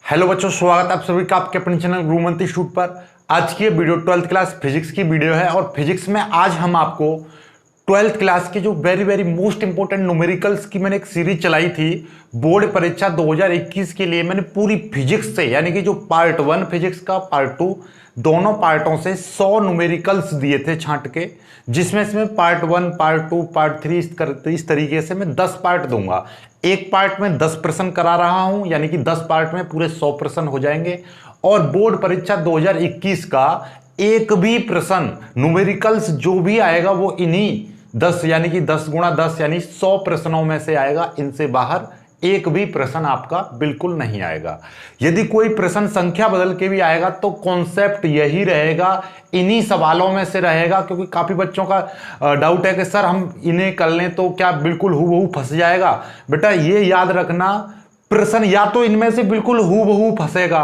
Hello बच्चों, स्वागत है आप सभी का आपके अपने चैनल गुरुमंत्री शूट पर। आज की ये वीडियो 12th क्लास फिजिक्स की वीडियो है और फिजिक्स में आज हम आपको 12th क्लास के जो very very most important numericals की मैंने एक सीरीज चलाई थी बोर्ड परीक्षा 2021 के लिए। मैंने पूरी फिजिक्स से यानी कि जो पार्ट 1 फिजिक्स का पार्ट 2 दोनों पार्टों से 100 न्यूमेरिकल्स दिए थे छांट के, जिसमें इसमें पार्ट 1 पार्ट 2 पार्ट 3 इस तरीके से मैं 10 पार्ट दूंगा। एक पार्ट में 10 प्रश्न करा रहा हूं, यानी कि 10 पार्ट में पूरे 100 प्रश्न हो जाएंगे। और बोर्ड परीक्षा 2021 का एक भी प्रश्न न्यूमेरिकल्स जो भी आएगा वो इन्हीं 10 यानी कि 10 गुणा 10 यानी 100 प्रश्नों में से आएगा। इनसे बाहर एक भी प्रश्न आपका बिल्कुल नहीं आएगा। यदि कोई प्रश्न संख्या बदल के भी आएगा तो कॉन्सेप्ट यही रहेगा, इन्हीं सवालों में से रहेगा। क्योंकि काफी बच्चों का डाउट है कि सर हम इन्हें कर लें तो क्या बिल्कुल हूबहू फंस जाएगा। बेटा ये याद रखना, प्रश्न या तो इनमें से बिल्कुल हूबहू फंसेगा।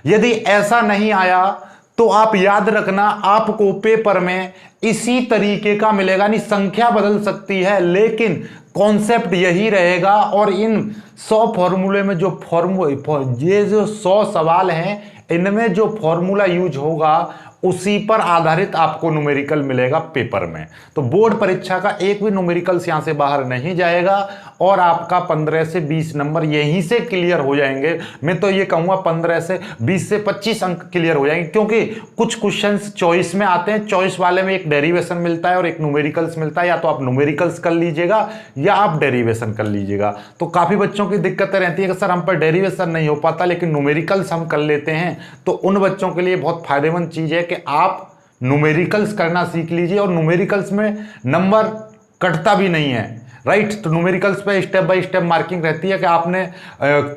यदि ऐसा नहीं आया तो आप याद रखना आपको पेपर में इसी तरीके का मिलेगा। नहीं, संख्या बदल सकती है लेकिन कॉन्सेप्ट यही रहेगा। और इन 100 फॉर्मूले में जो ये जो 100 सवाल हैं इनमें जो फॉर्मूला यूज होगा उसी पर आधारित आपको न्यूमेरिकल मिलेगा पेपर में। तो बोर्ड परीक्षा का एक भी न्यूमेरिकल्स यहां से बाहर नहीं जाएगा और आपका 15 से 20 नंबर यहीं से क्लियर हो जाएंगे। मैं तो ये कहूंगा 15 से 20 से 25 अंक क्लियर हो जाएंगे, क्योंकि कुछ क्वेश्चंस चॉइस में आते हैं। चॉइस वाले में एक डेरिवेशन मिलता है और एक न्यूमेरिकल्स मिलता है। या तो आप न्यूमेरिकल्स कर लीजिएगा या आप डेरिवेशन कर लीजिएगा। तो काफी बच्चों की दिक्कतें रहती है कि सर हम पर डेरिवेशन नहीं हो पाता लेकिन न्यूमेरिकल्स हम कर लेते हैं। तो उन बच्चों के लिए बहुत फायदेमंद चीज है कि आप न्यूमेरिकल्स करना सीख लीजिए। और न्यूमेरिकल्स में नंबर कटता भी नहीं है, राइट। तो न्यूमेरिकल्स पे स्टेप बाय स्टेप मार्किंग रहती है कि आपने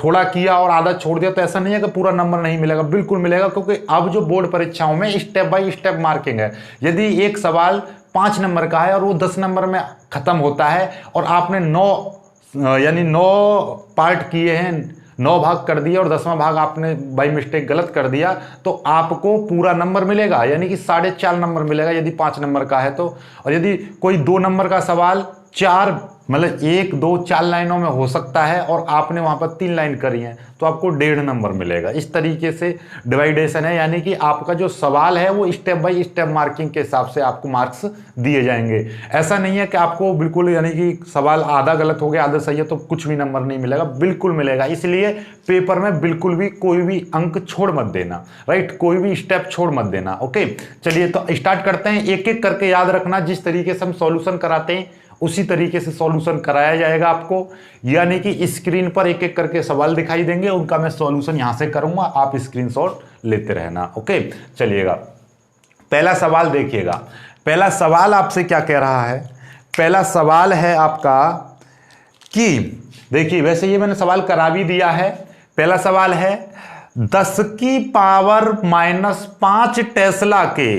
थोड़ा किया और आधा छोड़ दिया तो ऐसा नहीं है कि पूरा नंबर नहीं मिलेगा, बिल्कुल मिलेगा। क्योंकि अब जो बोर्ड परीक्षाओं में स्टेप बाय स्टेप मार्किंग है। यदि एक सवाल 5 नंबर का है और वो 10 नंबर में खत्म होता है और आपने 9 पार्ट किए हैं, 9 भाग कर दिए और 10वां भाग आपने बाई मिस्टेक गलत कर दिया, तो आपको पूरा नंबर मिलेगा, यानी कि 4.5 नंबर मिलेगा यदि 5 नंबर का है तो। और यदि कोई 2 नंबर का सवाल 4 मतलब 1 2 4 लाइनों में हो सकता है और आपने वहां पर 3 लाइन करी है तो आपको 1.5 नंबर मिलेगा। इस तरीके से डिवाइडेशन है, यानी कि आपका जो सवाल है वो स्टेप बाय स्टेप मार्किंग के हिसाब से आपको मार्क्स दिए जाएंगे। ऐसा नहीं है कि आपको बिल्कुल यानी कि सवाल आधा गलत हो गया आधा सही है तो कुछ भी नंबर नहीं मिलेगा, बिल्कुल मिलेगा। इसलिए पेपर में बिल्कुल भी कोई भी अंक छोड़ मत देना, राइट, कोई भी स्टेप छोड़ मत देना। ओके, चलिए तो स्टार्ट करते हैं। एक एक करके याद रखना, जिस तरीके से हम सॉल्यूशन कराते हैं उसी तरीके से सॉल्यूशन कराया जाएगा आपको। यानी कि स्क्रीन पर एक एक करके सवाल दिखाई देंगे, उनका मैं सॉल्यूशन यहां से करूंगा, आप स्क्रीनशॉट लेते रहना। ओके, चलिएगा पहला सवाल देखिएगा। पहला सवाल आपसे क्या कह रहा है? पहला सवाल है आपका कि देखिए, वैसे ये मैंने सवाल करा भी दिया है। पहला सवाल है 10 की पावर -5 टेस्ला के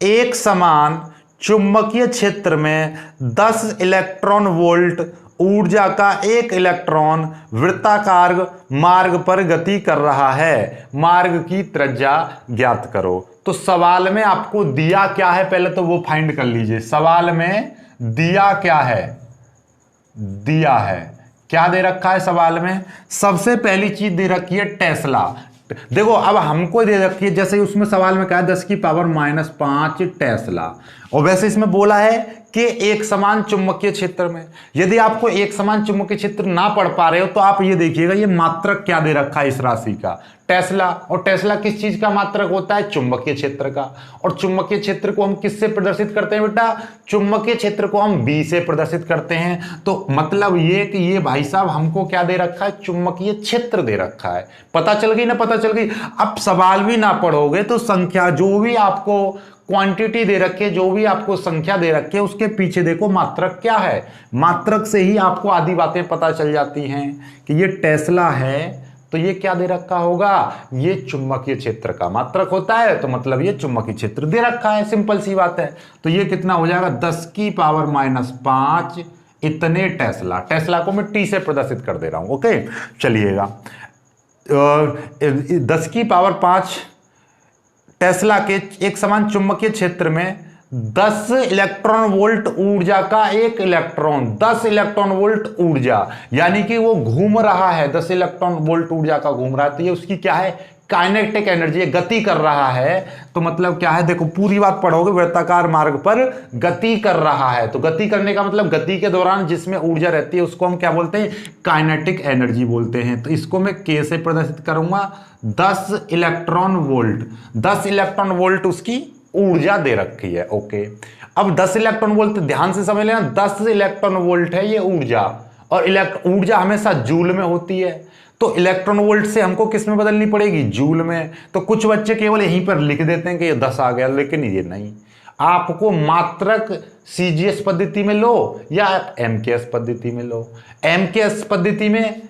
एक समान चुंबकीय क्षेत्र में 10 इलेक्ट्रॉन वोल्ट ऊर्जा का एक इलेक्ट्रॉन वृत्ताकार मार्ग पर गति कर रहा है, मार्ग की त्रिज्या ज्ञात करो। तो सवाल में आपको दिया क्या है पहले तो वो फाइंड कर लीजिए। सवाल में दिया क्या है? दिया है क्या दे रखा है सवाल में? सबसे पहली चीज दे रखी है टेस्ला। देखो अब हमको दे रखी है, जैसे उसमें सवाल में कहा 10 की पावर -5 टेस्ला, और वैसे इसमें बोला है कि एक समान चुंबकीय क्षेत्र में। यदि आपको एक समान चुंबकीय क्षेत्र ना पढ़ पा रहे हो तो आप ये देखिएगा ये मात्रक क्या दे रखा है इस राशि का, टेस्ला। और टेस्ला किस चीज का मात्रक होता है? चुंबकीय क्षेत्र का। और चुंबकीय क्षेत्र को हम किससे प्रदर्शित करते हैं बेटा? चुंबकीय क्षेत्र को हम बी से प्रदर्शित करते हैं। तो मतलब ये कि ये भाई साहब हमको क्या दे रखा है? चुंबकीय क्षेत्र दे रखा है। पता चल गई ना? पता चल गई। अब सवाल भी ना पढ़ोगे तो संख्या जो भी आपको क्वांटिटी दे रखी है, जो भी आपको संख्या दे रखी है, उसके पीछे देखो मात्रक क्या है। मात्रक से ही आपको आधी बातें पता चल जाती हैं कि ये टेस्ला है तो ये क्या दे रखा होगा? ये चुंबकीय क्षेत्र का मात्रक होता है, तो मतलब ये चुंबकीय क्षेत्र दे रखा है। सिंपल सी बात है। तो ये कितना हो जाएगा? 10 की पावर -5 इतने टेस्ला। टेस्ला को मैं टी से प्रदर्शित कर दे रहा हूं। ओके, चलिएगा 10 की पावर 5 टेस्ला के एक समान चुंबकीय क्षेत्र में 10 इलेक्ट्रॉन वोल्ट ऊर्जा का एक इलेक्ट्रॉन, 10 इलेक्ट्रॉन वोल्ट ऊर्जा, यानी कि वो घूम रहा है, 10 इलेक्ट्रॉन वोल्ट ऊर्जा का घूम रहा है, तो ये उसकी क्या है, काइनेटिक एनर्जी है, गति कर रहा है। तो मतलब क्या है, देखो पूरी बात पढ़ोगे, वृत्ताकार मार्ग पर गति कर रहा है। तो गति करने का मतलब गति के दौरान जिसमें ऊर्जा रहती है उसको हम क्या बोलते हैं, काइनेटिक एनर्जी बोलते हैं। तो इसको मैं के से प्रदर्शित करूंगा, 10 इलेक्ट्रॉन वोल्ट, 10 इलेक्ट्रॉन वोल्ट उसकी ऊर्जा दे रखी है। ओके, अब 10 इलेक्ट्रॉन वोल्ट ध्यान से समझ लेना, 10 इलेक्ट्रॉन वोल्ट है ये ऊर्जा, और ऊर्जा हमेशा जूल में होती है। तो इलेक्ट्रॉन वोल्ट से हमको किस में बदलनी पड़ेगी, जूल में। तो कुछ बच्चे केवल यहीं पर लिख देते हैं कि ये 10 आ गया, लेकिन ये नहीं, आपको मात्रक सीजीएस पद्धति में लो या एमकेएस पद्धति में लो। एमकेएस पद्धति में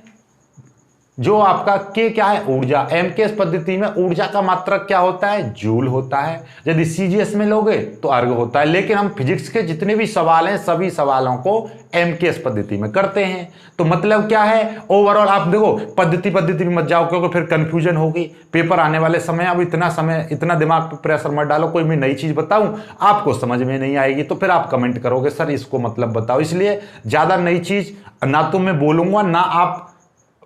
जो आपका के क्या है, ऊर्जा। एमकेएस पद्धति में ऊर्जा का मात्रक क्या होता है, जूल होता है। यदि सीजीएस में लोगे तो अर्ग होता है। लेकिन हम फिजिक्स के जितने भी सवाल हैं सभी सवालों को एमकेएस पद्धति में करते हैं। तो मतलब क्या है, ओवरऑल आप देखो, पद्धति में मत जाओ, क्योंकि फिर कंफ्यूजन होगी पेपर आने वाले समय। अब इतना दिमाग पे प्रेशर मत डालो, कोई मैं नई चीज बताऊं आपको समझ में नहीं आएगी तो फिर आप कमेंट करोगे सर इसको मतलब बताओ। इसलिए ज्यादा नई चीज ना तो मैं बोलूंगा ना आप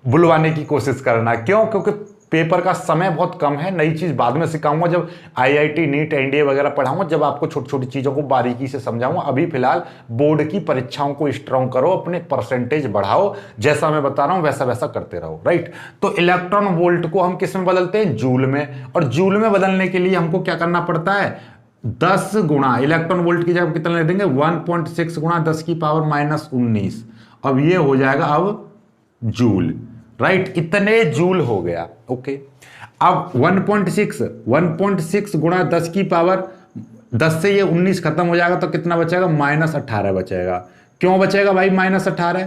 बुलवाने की कोशिश करना। क्यों, क्योंकि पेपर का समय बहुत कम है। नई चीज बाद में सिखाऊंगा, जब आईआईटी नीट एनडीए वगैरह पढ़ाऊंगा, जब आपको छोटी छोटी चीजों को बारीकी से समझाऊंगा। अभी फिलहाल बोर्ड की परीक्षाओं को स्ट्रांग करो, अपने परसेंटेज बढ़ाओ, जैसा मैं बता रहा हूं वैसा वैसा करते रहो, राइट। तो इलेक्ट्रॉन वोल्ट को हम किस में बदलते हैं, जूल में। और जूल में बदलने के लिए हमको क्या करना पड़ता है, 10 गुणा इलेक्ट्रॉन वोल्ट की जगह कितना ले देंगे, 1.6 गुणा 10 की पावर -19। अब ये हो जाएगा अब जूल, राइट, इतने जूल हो गया। ओके, अब 1.6 गुणा 10 की पावर 10 से ये 19 खत्म हो जाएगा तो कितना बचेगा, -18 बचेगा। क्यों बचेगा भाई -18,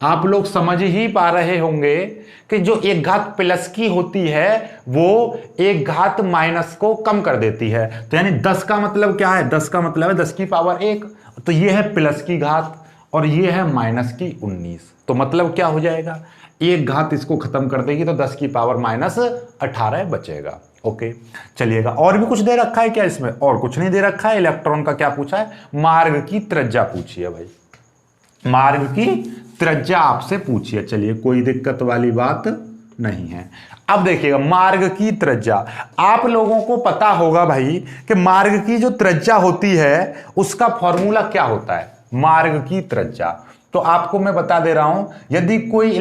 आप लोग समझ ही पा रहे होंगे कि जो एक घात प्लस की होती है वो एक घात माइनस को कम कर देती है। तो यानी 10 का मतलब क्या है, 10 का मतलब है 10 की पावर 1, तो ये है प्लस की घात और ये है माइनस की 19। तो मतलब क्या हो जाएगा, एक घात इसको खत्म कर देगी तो 10 की पावर -18 बचेगा। ओके, चलिएगा, और भी कुछ दे रखा है क्या इसमें, और कुछ नहीं दे रखा है। इलेक्ट्रॉन का क्या पूछा है, मार्ग की त्रिज्या पूछी है भाई, मार्ग की त्रिज्या आपसे पूछी है। चलिए, कोई दिक्कत वाली बात नहीं है। अब देखिएगा, मार्ग की त्रिज्या, आप लोगों को पता होगा भाई कि मार्ग की जो त्रिज्या होती है उसका फॉर्मूला क्या होता है, मार्ग की त्रिज्या। तो आपको मैं बता दे रहा हूं, यदि कोई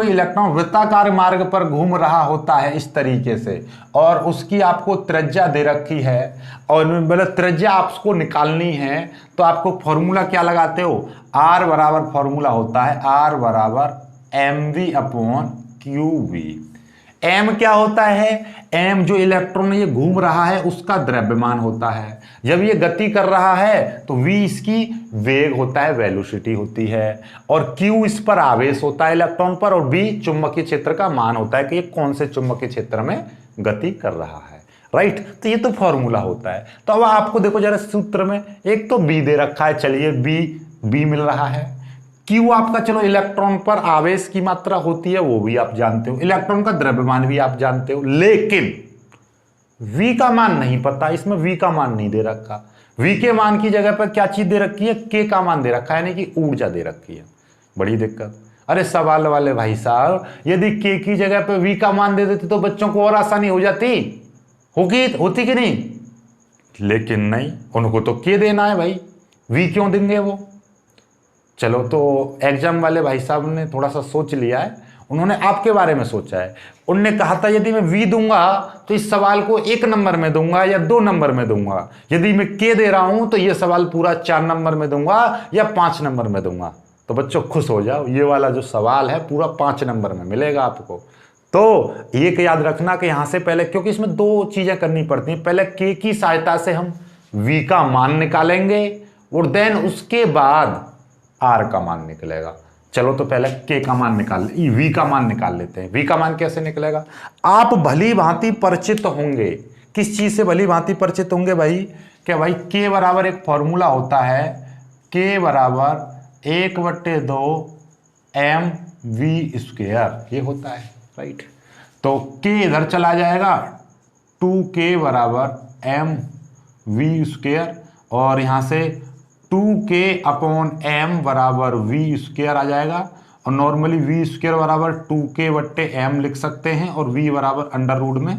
इलेक्ट्रॉन वृत्ताकार मार्ग पर घूम रहा होता है इस तरीके से, और उसकी आपको त्रिज्या दे रखी है और मतलब त्रिज्या आपको निकालनी है, तो आपको फॉर्मूला क्या लगाते हो, R बराबर फॉर्मूला होता है R बराबर mv/qv। m क्या होता है, m जो इलेक्ट्रॉन ये घूम रहा है उसका द्रव्यमान होता है। जब ये गति कर रहा है तो v इसकी वेग होता है, वेलोसिटी होती है, और q इस पर आवेश होता है इलेक्ट्रॉन पर, और v चुंबकीय क्षेत्र का मान होता है कि ये कौन से चुंबकीय क्षेत्र में गति कर रहा है, राइट। तो ये तो फॉर्मूला होता है। तो अब आपको देखो जरा सूत्र में, एक तो b दे रखा है, चलिए b मिल रहा है। Q आपका चलो इलेक्ट्रॉन पर आवेश की मात्रा होती है वो भी आप जानते हो, इलेक्ट्रॉन का द्रव्यमान भी आप जानते हो, लेकिन V का मान नहीं पता, इसमें V का मान नहीं दे रखा। V के मान की जगह पर क्या चीज दे रखी है, K का मान दे रखा है, यानी कि ऊर्जा दे रखी है। बड़ी दिक्कत। अरे सवाल वाले भाई साहब, यदि K की जगह पर V का मान दे देते तो बच्चों को और आसानी हो जाती, होती कि नहीं, लेकिन नहीं, उनको तो K देना है भाई, V क्यों देंगे वो। चलो, तो एग्जाम वाले भाई साहब ने थोड़ा सा सोच लिया है, उन्होंने आपके बारे में सोचा है। उन्होंने कहा था यदि मैं V दूंगा तो इस सवाल को 1 नंबर में दूंगा या 2 नंबर में दूंगा, यदि मैं K दे रहा हूं तो ये सवाल पूरा 4 नंबर में दूंगा या 5 नंबर में दूंगा। तो बच्चों खुश हो जाओ, ये वाला जो सवाल है पूरा 5 नंबर में मिलेगा आपको। तो ये याद रखना कि यहां से पहले, क्योंकि इसमें 2 चीजें करनी पड़ती हैं, पहले K की सहायता से हम V का मान निकालेंगे और देन उसके बाद R का मान निकलेगा। चलो, तो पहले K का मान V का मान निकाल लेते हैं। V का मान कैसे निकलेगा, आप भली भांति परिचित होंगे, किस चीज से भली भांति परिचित होंगे भाई, क्या भाई K बराबर एक फॉर्मूला होता है, K बराबर 1/2 mv², ये होता है, राइट। तो K इधर चला जाएगा, 2K बराबर वी स्क्वायर, और यहाँ से 2k/m बराबर वी स्क्वायर आ जाएगा। और नॉर्मली वी स्क्वायर बराबर 2k/m लिख सकते हैं, और v बराबर अंडर रूट में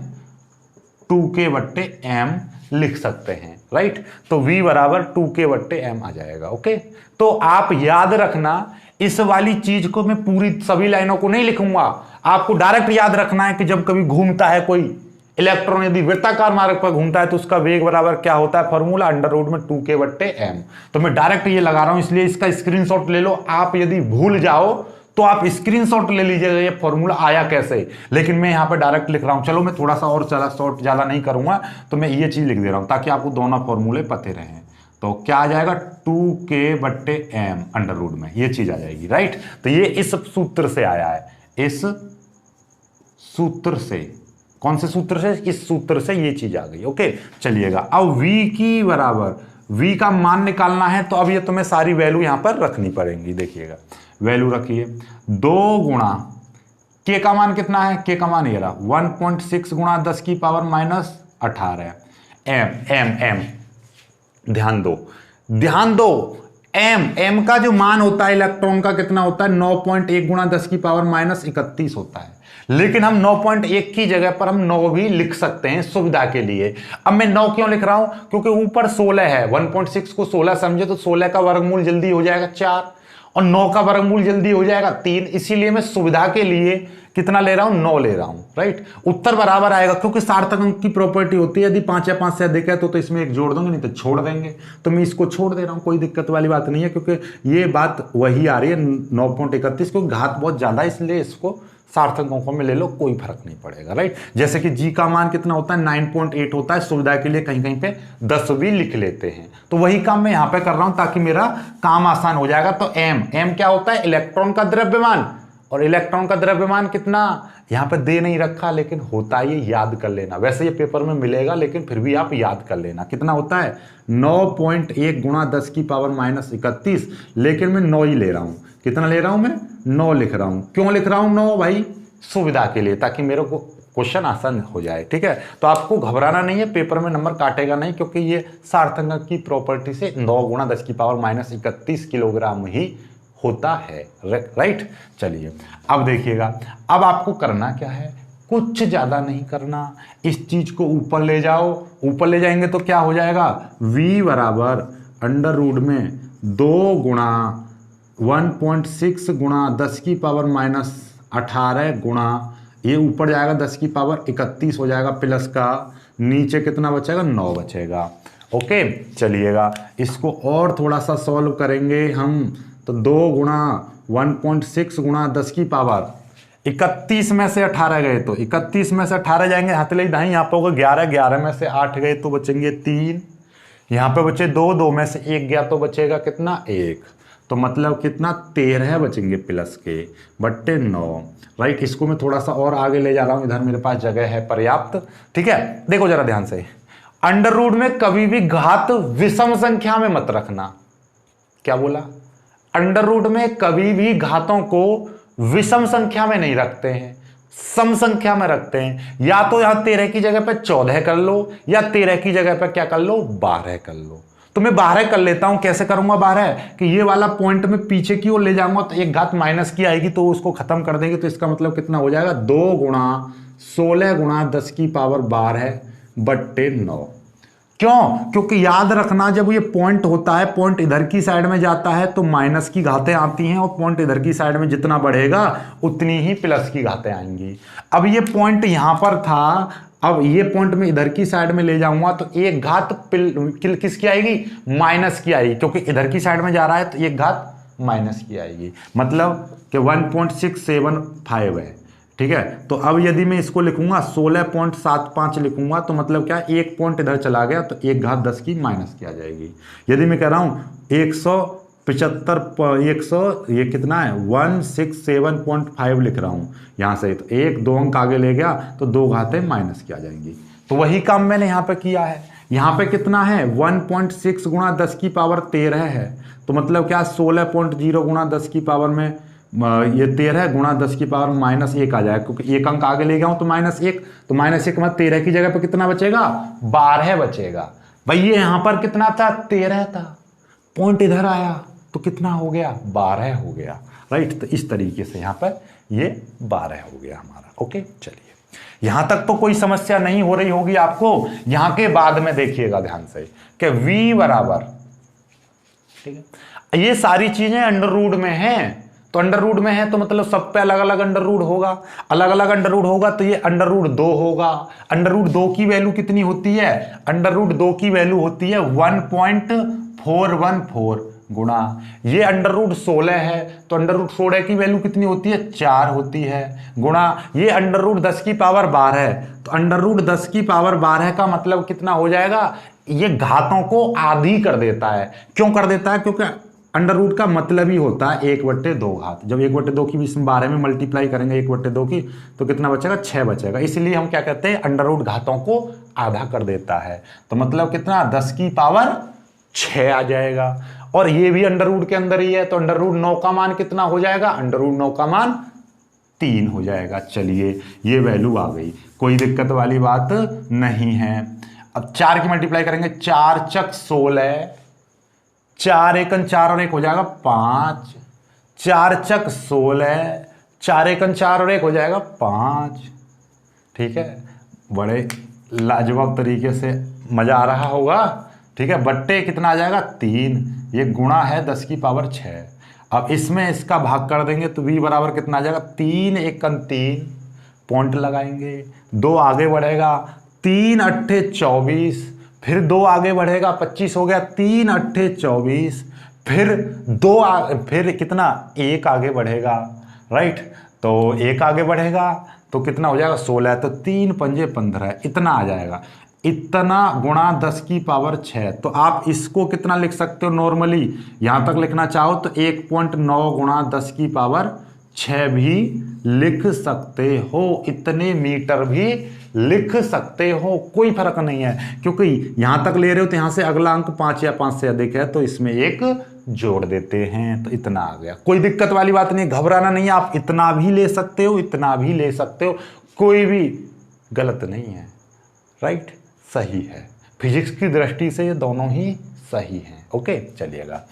2k/m लिख सकते हैं, राइट। तो v बराबर 2k/m आ जाएगा। ओके, तो आप याद रखना, इस वाली चीज को मैं पूरी सभी लाइनों को नहीं लिखूंगा, आपको डायरेक्ट याद रखना है कि जब कभी घूमता है कोई इलेक्ट्रॉन, यदि वृत्ताकार मार्ग पर घूमता है तो उसका वेग बराबर क्या होता है, फॉर्मूला अंडर रूट में 2k/m। तो मैं डायरेक्ट ये लगा रहा हूं, इसलिए इसका स्क्रीनशॉट ले लो। आप यदि भूल जाओ तो आप स्क्रीनशॉट ले लीजिएगा ये फॉर्मूला आया कैसे, लेकिन मैं यहाँ पे डायरेक्ट लिख रहा हूं। चलो मैं थोड़ा सा और चला शॉर्ट ज्यादा नहीं करूंगा, तो मैं ये चीज लिख दे रहा हूं ताकि आपको दोनों फॉर्मूले पते रहें। तो क्या आ जाएगा, 2k/m अंडर रूट में, ये चीज आ जाएगी, राइट। तो ये इस सूत्र से आया है, इस सूत्र से। कौन से सूत्र से, इस सूत्र से ये चीज आ गई। ओके, चलिएगा। अब v की बराबर, v का मान निकालना है, तो अब ये तुम्हें सारी वैल्यू यहां पर रखनी पड़ेंगी। देखिएगा, वैल्यू रखिए, 2 गुणा k का मान कितना है, k का मान ये रहा 1.6 गुणा 10⁻⁻18 m। ध्यान दो, m का जो मान होता है इलेक्ट्रॉन का कितना होता है, 9.1 गुणा 10⁻31 होता है। लेकिन हम 9.1 की जगह पर हम 9 भी लिख सकते हैं सुविधा के लिए। अब मैं 9 क्यों लिख रहा हूं, क्योंकि ऊपर 16 है, 1.6 को 16 समझे तो 16 का वर्गमूल जल्दी हो जाएगा 4, और 9 का वर्गमूल जल्दी हो जाएगा 3। इसीलिए मैं सुविधा के लिए कितना ले रहा हूं, 9 ले रहा हूं, राइट। उत्तर बराबर आएगा, क्योंकि सार्थक अंक की प्रॉपर्टी होती है, यदि 5 या 5 से अधिक है तो इसमें एक जोड़ दोगे, नहीं तो छोड़ देंगे। तो मैं इसको छोड़ दे रहा हूं, कोई दिक्कत वाली बात नहीं है, क्योंकि ये बात वही आ रही है 9.31, क्योंकि घात बहुत ज्यादा है, इसलिए इसको सार्थक अंकों में ले लो, कोई फर्क नहीं पड़ेगा, राइट। जैसे कि जी का मान कितना होता है, 9.8 होता है। सुविधा के लिए कहीं कहीं पे 10 भी लिख लेते हैं, तो वही काम मैं यहां पे कर रहा हूं ताकि मेरा काम आसान हो जाएगा। तो m क्या होता है, इलेक्ट्रॉन का द्रव्यमान, और इलेक्ट्रॉन का द्रव्यमान कितना यहां पे दे नहीं रखा, लेकिन होता है, ये याद कर लेना। वैसे ये पेपर में मिलेगा, लेकिन फिर भी आप याद कर लेना कितना होता है, 9.1 गुणा 10⁻31। लेकिन मैं 9 ही ले रहा हूं। कितना ले रहा हूं मैं, 9 लिख रहा हूं। क्यों लिख रहा हूं 9 भाई, सुविधा के लिए, ताकि मेरे को क्वेश्चन आसान हो जाए, ठीक है। तो आपको घबराना नहीं है, पेपर में नंबर काटेगा नहीं, क्योंकि ये सार्थक अंक की प्रॉपर्टी से 9 गुणा 10⁻31 किलोग्राम ही होता है, राइट। चलिए अब देखिएगा, अब आपको करना क्या है, कुछ ज्यादा नहीं करना, इस चीज को ऊपर ले जाओ। ऊपर ले जाएंगे तो क्या हो जाएगा, v बराबर अंडर रूट में 2 गुणा 1.6 गुणा 10⁻18 गुणा, ये ऊपर जाएगा 10⁻31 हो जाएगा, प्लस का नीचे कितना बचेगा, 9 बचेगा। ओके, चलिएगा इसको और थोड़ा सा सॉल्व करेंगे हम। तो 2 गुणा 1.6 गुणा 10⁻31 में से 18 गए तो 31 में से 18 जाएंगे, हाथ ले दाएं, यहाँ पे होगा 11, 11 में से 8 गए तो बचेंगे 3, यहाँ पे बचे 2, 2 में से 1 गया तो बचेगा कितना, 1। तो मतलब कितना, 13 बचेंगे प्लस के बट्टे 9, राइट। इसको मैं थोड़ा सा और आगे ले जा रहा हूं, इधर मेरे पास जगह है पर्याप्त, ठीक है। देखो जरा ध्यान से, अंडर रूट में कभी भी घात विषम संख्या में मत रखना। क्या बोला, अंडर रूट में कभी भी घातों को विषम संख्या में नहीं रखते हैं, सम संख्या में रखते हैं। या तो यहां 13 की जगह पे 14 कर लो, या 13 की जगह पे क्या कर लो, 12 कर लो। तो मैं 12 कर लेता हूं। कैसे करूंगा 12, कि ये वाला पॉइंट में पीछे की ओर ले जाऊंगा तो एक घात माइनस की आएगी, तो उसको खत्म कर देंगे। तो इसका मतलब कितना हो जाएगा, 2 गुणा 16 गुणा 10⁻12 बट्टे 9। क्यों, क्योंकि याद रखना, जब ये पॉइंट होता है, पॉइंट इधर की साइड में जाता है तो माइनस की घातें आती हैं, और पॉइंट इधर की साइड में जितना बढ़ेगा उतनी ही प्लस की घातें आएंगी। अब ये पॉइंट यहां पर था, अब ये पॉइंट में इधर की साइड में ले जाऊंगा तो एक घात किसकी आएगी, माइनस की आएगी, क्योंकि इधर की साइड में जा रहा है तो एक घात माइनस की आएगी, मतलब कि 1.675 है, ठीक है। तो अब यदि मैं इसको लिखूंगा 16.75 लिखूंगा, तो मतलब क्या, एक पॉइंट इधर चला गया तो एक घात 10 की माइनस की आ जाएगी। यदि मैं कह रहा हूं 175 ये कितना है, 167.5 लिख रहा हूं यहां से, तो 1-2 अंक आगे ले गया तो 2 घातें माइनस की आ जाएंगी। तो वही काम मैंने यहां पे किया है। यहां पे कितना है, 1.6 गुणा 10⁻13 है, तो मतलब क्या, 16.0 गुणा 10 की पावर में ये 13 गुणा 10⁻−1 आ जाएगा, क्योंकि एक अंक आगे ले गया हूं तो -1, तो -1 मतलब 13 की जगह पे कितना बचेगा, 12 बचेगा। भाई ये यहां पर कितना था 13 था, पॉइंट इधर आया तो कितना हो गया 12 हो गया, राइट। तो इस तरीके से यहां पर ये 12 हो गया हमारा। ओके चलिए यहां तक तो कोई समस्या नहीं हो रही होगी आपको। यहां के बाद में देखिएगा ध्यान से कि v बराबर, ठीक है, ये सारी चीजें अंडर रूट में हैं, तो अंडर रूट में है तो मतलब सब पे अलग अलग अंडर रूट होगा, अलग अलग अंडर रूट होगा तो ये अंडर रूट 2 होगा। अंडर रूट 2 की वैल्यू कितनी होती है, अंडर रूट 2 की वैल्यू होती है 1.414 गुणा, ये अंडर रूट 16 है तो अंडर रूट 16 की वैल्यू कितनी होती है 4 होती है, गुणा ये अंडर रूट 10 की पावर 12 है, तो अंडर रूट 10 की पावर 12 का मतलब कितना हो जाएगा, ये घातों को आधी कर देता है। क्यों कर देता है, क्योंकि अंडर रूट का मतलब ही होता है 1/2 घात। जब 1/2 की 12 में मल्टीप्लाई करेंगे 1/2 की तो कितना बचेगा 6 बचेगा, इसलिए हम क्या कहते हैं अंडर रूट घातों को आधा कर देता है। तो मतलब कितना 10 की पावर 6 आ जाएगा, और ये भी अंडर रूट के अंदर ही है, तो अंडर रूट 9 का मान कितना हो जाएगा, अंडर रूट 9 का मान 3 हो जाएगा। चलिए ये वैल्यू आ गई, कोई दिक्कत वाली बात नहीं है। अब 4 की मल्टीप्लाई करेंगे, 4 चक 16, 4 एकन 4 और 1 हो जाएगा 5, 4 चक 16, 4 एकन 4 और 1 हो जाएगा 5, ठीक है। बड़े लाजवाब तरीके से मजा आ रहा होगा, ठीक है। बट्टे कितना आ जाएगा 3, ये गुणा है 10 की पावर 6। अब इसमें इसका भाग कर देंगे तो v बराबर कितना आ जाएगा 3 एकन 3, पॉइंट लगाएंगे, 2 आगे बढ़ेगा 3 अट्ठे 24, फिर 2 आगे बढ़ेगा 25 हो गया, 3 अट्ठे 24, फिर फिर कितना 1 आगे बढ़ेगा, राइट। तो 1 आगे बढ़ेगा तो कितना हो जाएगा 16, तो 3 पंजे 15, इतना आ जाएगा, इतना गुणा 10 की पावर 6। तो आप इसको कितना लिख सकते हो नॉर्मली, यहां तक लिखना चाहो तो 1.9 गुणा 10 की पावर 6 भी लिख सकते हो, इतने मीटर भी लिख सकते हो, कोई फर्क नहीं है, क्योंकि यहां तक ले रहे हो तो यहां से अगला अंक 5 या 5 से अधिक है तो इसमें 1 जोड़ देते हैं, तो इतना आ गया। कोई दिक्कत वाली बात नहीं, घबराना नहीं है, आप इतना भी ले सकते हो, इतना भी ले सकते हो, कोई भी गलत नहीं है, राइट, सही है। फिजिक्स की दृष्टि से ये दोनों ही सही हैं। ओके चलिएगा,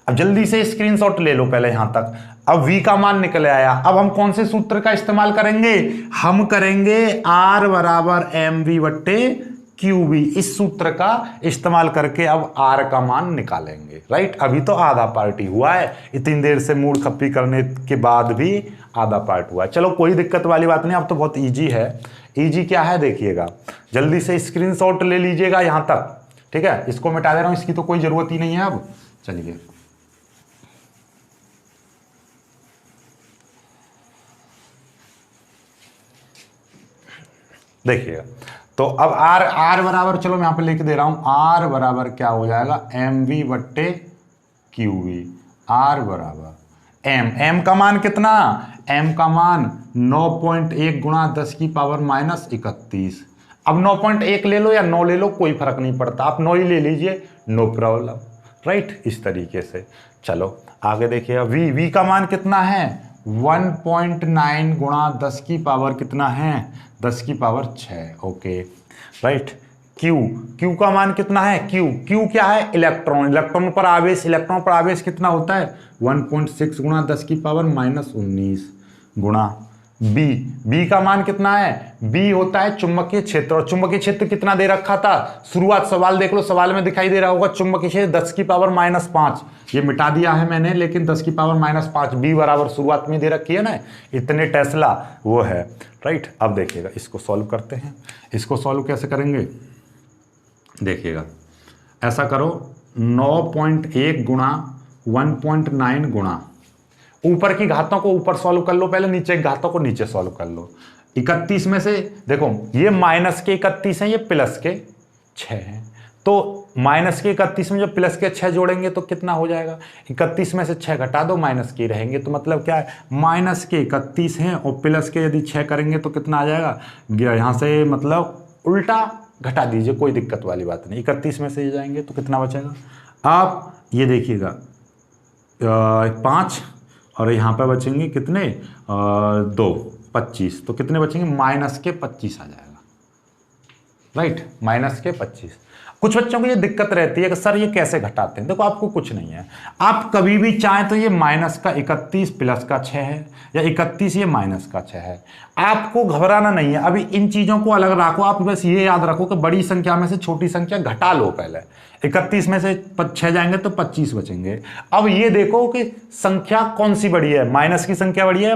अब जल्दी से स्क्रीनशॉट ले लो पहले यहां तक। अब v का मान निकल आया, अब हम कौन से सूत्र का इस्तेमाल करेंगे, हम करेंगे r बराबर mv बट्टे qv, इस सूत्र का इस्तेमाल करके अब r का मान निकालेंगे, राइट। अभी तो आधा पार्ट ही हुआ है, इतनी देर से मूड खप्पी करने के बाद भी आधा पार्ट हुआ है। चलो कोई दिक्कत वाली बात नहीं, अब तो बहुत ईजी है। ईजी क्या है देखिएगा, जल्दी से स्क्रीनशॉट ले लीजिएगा यहां तक, ठीक है। इसको मिटा दे रहा हूं, इसकी तो कोई जरूरत ही नहीं है अब। चलिए देखिएगा, तो अब r बराबर, चलो मैं यहां पे लिख दे रहा हूं, r बराबर क्या हो जाएगा mv बट्टे qv, r बराबर m का मान कितना, m का मान 9.1 गुणा 10 की पावर -31। अब 9.1 ले लो या 9 ले लो, कोई फर्क नहीं पड़ता, आप 9 ही ले लीजिए, नो प्रॉब्लम, राइट। इस तरीके से चलो आगे देखिए, v का मान कितना है 1.9 गुणा 10 की पावर कितना है 10 की पावर 6, ओके, राइट। Q का मान कितना है, Q क्या है इलेक्ट्रॉन, इलेक्ट्रॉन पर आवेश, इलेक्ट्रॉन पर आवेश कितना होता है 1.6 गुणा 10 की पावर -19 गुणा B का मान कितना है, B होता है चुंबकीय क्षेत्र, और चुंबकीय क्षेत्र कितना दे रखा था, शुरुआत सवाल देख लो, सवाल में दिखाई दे रहा होगा चुंबकीय क्षेत्र 10 की पावर -5, ये मिटा दिया है मैंने, लेकिन 10 की पावर -5 B बराबर शुरुआत में दे रखी है ना, इतने टेस्ला वो है, राइट। अब देखिएगा इसको सॉल्व करते हैं, इसको सॉल्व कैसे करेंगे देखिएगा, ऐसा करो 9.1 गुणा 1.9 गुणा, ऊपर की घातों को ऊपर सॉल्व कर लो पहले, नीचे की घातों को नीचे सॉल्व कर लो। 31 में से देखो ये माइनस के 31 है, ये प्लस के 6 हैं, तो माइनस के 31 में जब प्लस के 6 जोड़ेंगे तो कितना हो जाएगा, 31 में से 6 घटा दो माइनस के रहेंगे, तो मतलब क्या है माइनस के 31 हैं और प्लस के यदि 6 करेंगे तो कितना आ जाएगा, यहाँ से मतलब उल्टा घटा दीजिए, कोई दिक्कत वाली बात नहीं। 31 में से ये जाएंगे तो कितना बचेगा, आप ये देखिएगा 5 और यहाँ पे बचेंगे कितने 2 25, तो कितने बचेंगे -के 25 आ जाएगा, राइट, माइनस के 25। कुछ बच्चों को ये दिक्कत रहती है कि सर ये कैसे घटाते हैं। देखो आपको कुछ नहीं है, आप कभी भी चाहें तो ये माइनस का 31 प्लस का 6 है, या 31 ये माइनस का 6 है। आपको घबराना नहीं है, अभी इन चीज़ों को अलग रखो। आप बस ये याद रखो कि बड़ी संख्या में से छोटी संख्या घटा लो। पहले 31 में से 6 जाएंगे तो 25 बचेंगे। अब ये देखो कि संख्या कौन सी बड़ी है, माइनस की संख्या बड़ी है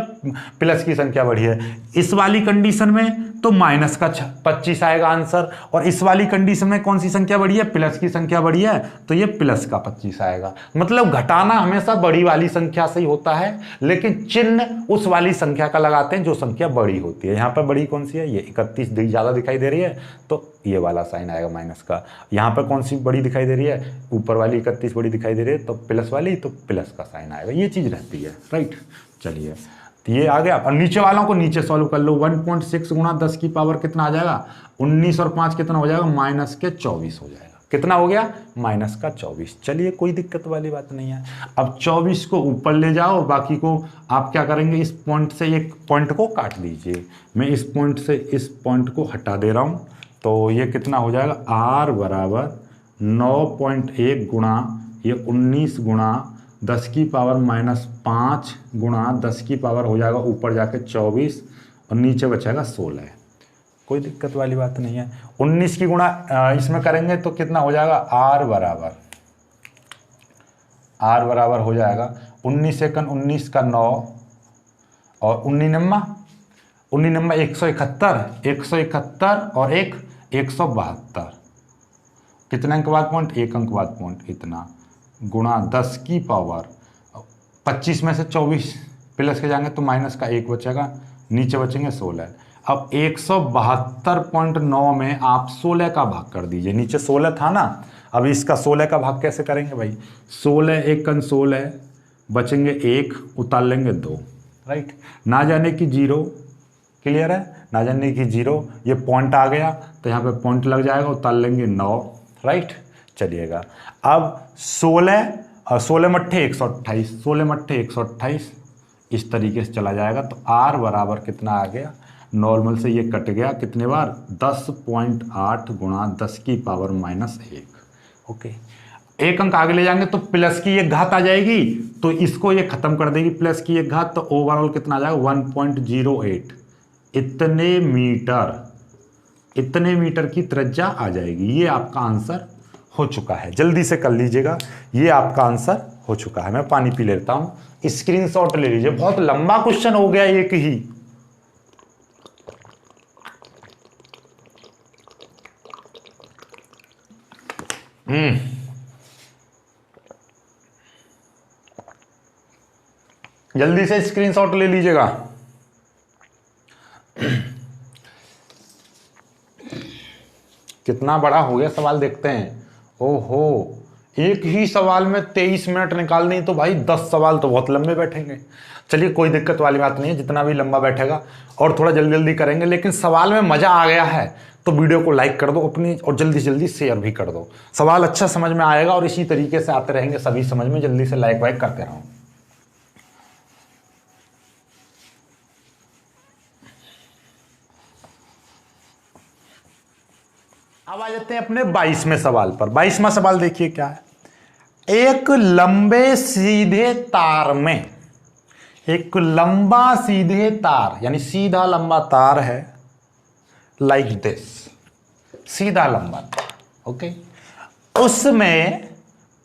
प्लस की संख्या बड़ी है। इस वाली कंडीशन में तो माइनस का 25 आएगा आंसर, और इस वाली कंडीशन में कौन सी संख्या बड़ी है, प्लस की संख्या बड़ी है, तो ये प्लस का 25 आएगा। मतलब घटाना हमेशा बड़ी वाली संख्या से ही होता है, लेकिन चिन्ह उस वाली संख्या का लगाते हैं जो संख्या बड़ी होती है। यहाँ पर बड़ी कौन सी है, ये 31 ज़्यादा दिखाई दे रही है तो ये वाला साइन आएगा माइनस का। यहाँ पर कौन सी बड़ी दिखाई दे रही है, ऊपर वाली 31 बड़ी दिखाई दे रही है तो प्लस वाली, तो प्लस का साइन आएगा। ये चीज़ रहती है, राइट। चलिए तो ये आ गया। और नीचे वालों को नीचे सॉल्व कर लो। 1.6 गुणा 10 की पावर कितना आ जाएगा, 19 और 5 कितना हो जाएगा, माइनस के 24 हो जाएगा। कितना हो गया, माइनस का 24। चलिए कोई दिक्कत वाली बात नहीं है। अब 24 को ऊपर ले जाओ, बाकी को आप क्या करेंगे, इस पॉइंट से एक पॉइंट को काट दीजिए। मैं इस पॉइंट से इस पॉइंट को हटा दे रहा हूँ, तो ये कितना हो जाएगा, r बराबर 9.1 गुणा ये 19 गुणा 10 की पावर माइनस 5 गुणा 10 की पावर हो जाएगा ऊपर जाके 24 और नीचे बचेगा 16। कोई दिक्कत वाली बात नहीं है। 19 की गुणा इसमें करेंगे तो कितना हो जाएगा, r बराबर हो जाएगा 19 एकन 19 का 9 और 19 171 और एक 172। कितने अंक बाद पॉइंट, एक अंक बाद पॉइंट, इतना गुणा 10 की पावर 25 में से 24 प्लस के जाएंगे तो माइनस का 1 बचेगा, नीचे बचेंगे 16। अब 172.9 में आप 16 का भाग कर दीजिए। नीचे 16 था ना, अब इसका 16 का भाग कैसे करेंगे भाई, 16 एकन 16 बचेंगे 1, उतार लेंगे 2, राइट। ना जाने की 0, क्लियर है, ना जाने की 0। ये पॉइंट आ गया तो यहाँ पे पॉइंट लग जाएगा, उतार लेंगे 9, राइट। चलिएगा अब 16 और 16 मट्ठे 128, 16 मट्ठे 128 इस तरीके से चला जाएगा। तो r बराबर कितना आ गया, नॉर्मल से ये कट गया कितने बार, 10.8 गुणा 10 की पावर माइनस 1। ओके, एक अंक आगे ले जाएंगे तो प्लस की एक घात आ जाएगी, तो इसको ये खत्म कर देगी प्लस की एक घात, तो ओवरऑल कितना आ जाएगा 1.08। इतने मीटर की त्रिज्या आ जाएगी। ये आपका आंसर हो चुका है, जल्दी से कर लीजिएगा, ये आपका आंसर हो चुका है। मैं पानी पी लेता हूं, स्क्रीनशॉट ले लीजिए, बहुत लंबा क्वेश्चन हो गया एक ही। जल्दी से स्क्रीनशॉट ले लीजिएगा। कितना बड़ा हो गया सवाल, देखते हैं। ओहो, एक ही सवाल में 23 मिनट निकालनी, तो भाई 10 सवाल तो बहुत लंबे बैठेंगे। चलिए कोई दिक्कत वाली बात नहीं है, जितना भी लंबा बैठेगा और थोड़ा जल्दी जल्दी करेंगे, लेकिन सवाल में मज़ा आ गया है तो वीडियो को लाइक कर दो अपनी, और जल्दी से जल्दी शेयर भी कर दो। सवाल अच्छा समझ में आएगा और इसी तरीके से आते रहेंगे सभी समझ में। जल्दी से लाइक वाइक करते रहो। अब आ जाते हैं अपने 22वें सवाल पर। 22वां सवाल देखिए क्या है, एक लंबे सीधे तार में, एक लंबा सीधे तार यानी सीधा लंबा तार है, लाइक दिस, सीधा लंबा तार, ओके। उसमें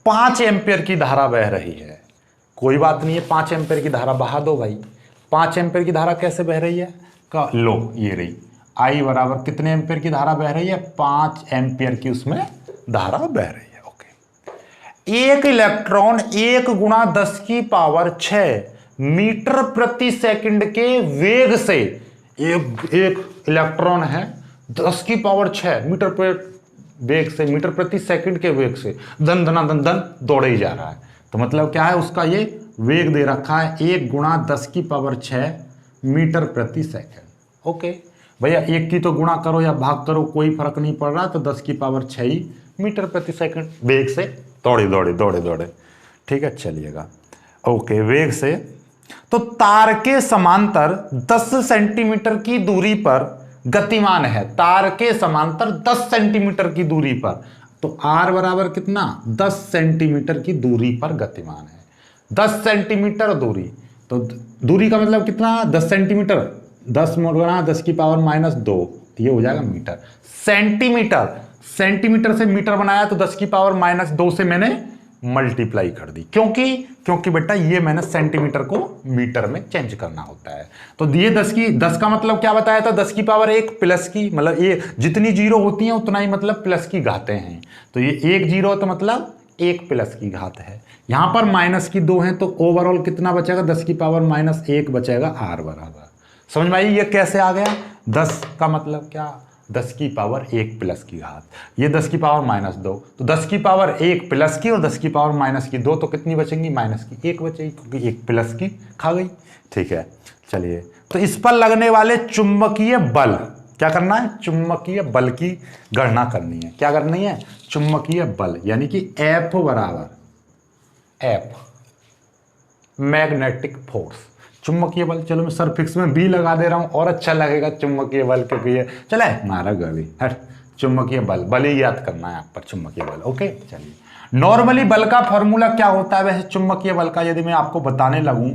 5 एम्पियर की धारा बह रही है। कोई बात नहीं है, 5 एम्पियर की धारा बहा दो भाई। 5 एम्पियर की धारा कैसे बह रही है, का लो ये रही, आई बराबर कितने एम्पियर की धारा बह रही है, 5 एम्पियर की उसमें धारा बह रही है, ओके। एक इलेक्ट्रॉन 1 गुणा 10 की पावर 6 मीटर प्रति सेकंड के वेग से, एक इलेक्ट्रॉन है 10 की पावर 6 मीटर वेग से, मीटर प्रति सेकंड के वेग से धन धन दौड़े ही जा रहा है। तो मतलब क्या है, उसका ये वेग दे रखा है 1 गुणा 10 की पावर 6 मीटर प्रति सेकंड, ओके। भैया एक की तो गुणा करो या भाग करो, कोई फर्क नहीं पड़ रहा, तो 10 की पावर 6 ही मीटर प्रति सेकंड वेग से दौड़े, ठीक है। चलिएगा, ओके, वेग से। तो तार के समांतर 10 सेंटीमीटर की दूरी पर गतिमान है, तार के समांतर 10 सेंटीमीटर की दूरी पर। तो r बराबर कितना, 10 सेंटीमीटर की दूरी पर गतिमान है। 10 सेंटीमीटर दूरी, तो दूरी का मतलब कितना, 10 सेंटीमीटर, 10 गुणा 10 की पावर माइनस 2, ये हो जाएगा मीटर। सेंटीमीटर, सेंटीमीटर से मीटर बनाया तो 10 की पावर माइनस 2 से मैंने मल्टीप्लाई कर दी, क्योंकि बेटा ये मैंने सेंटीमीटर को मीटर में चेंज करना होता है। तो ये 10 का मतलब क्या बताया था, 10 की पावर 1 प्लस की, मतलब ये जितनी जीरो होती हैं उतना ही मतलब प्लस की घातें हैं। तो ये 1 जीरो तो मतलब 1 प्लस की घात है। यहां पर माइनस की 2 है, तो ओवरऑल कितना बचेगा, 10 की पावर माइनस 1 बचेगा, r बराबर। समझ में आई ये कैसे आ गया। 10 का मतलब क्या, 10 की पावर 1 प्लस की घात, ये 10 की पावर माइनस 2, तो 10 की पावर 1 प्लस की और 10 की पावर माइनस की 2, तो कितनी बचेंगी, माइनस की 1 बचेगी, क्योंकि 1 प्लस की खा गई। ठीक है, चलिए, तो इस पर लगने वाले चुंबकीय बल, क्या करना है, चुंबकीय बल की गणना करनी है। क्या करनी है, चुंबकीय बल, यानी कि F बराबर मैग्नेटिक फोर्स, चुंबकीय बल। चलो मैं सरफिक्स में बी लगा दे रहा हूं और अच्छा लगेगा चुंबकीय बल, क्योंकि ये चले मारा गली हट, चुंबकीय बल ही याद करना है आप पर, चुंबकीय बल। ओके, चलिए, नॉर्मली बल का फॉर्मूला क्या होता है वैसे चुंबकीय बल का, यदि मैं आपको बताने लगूं,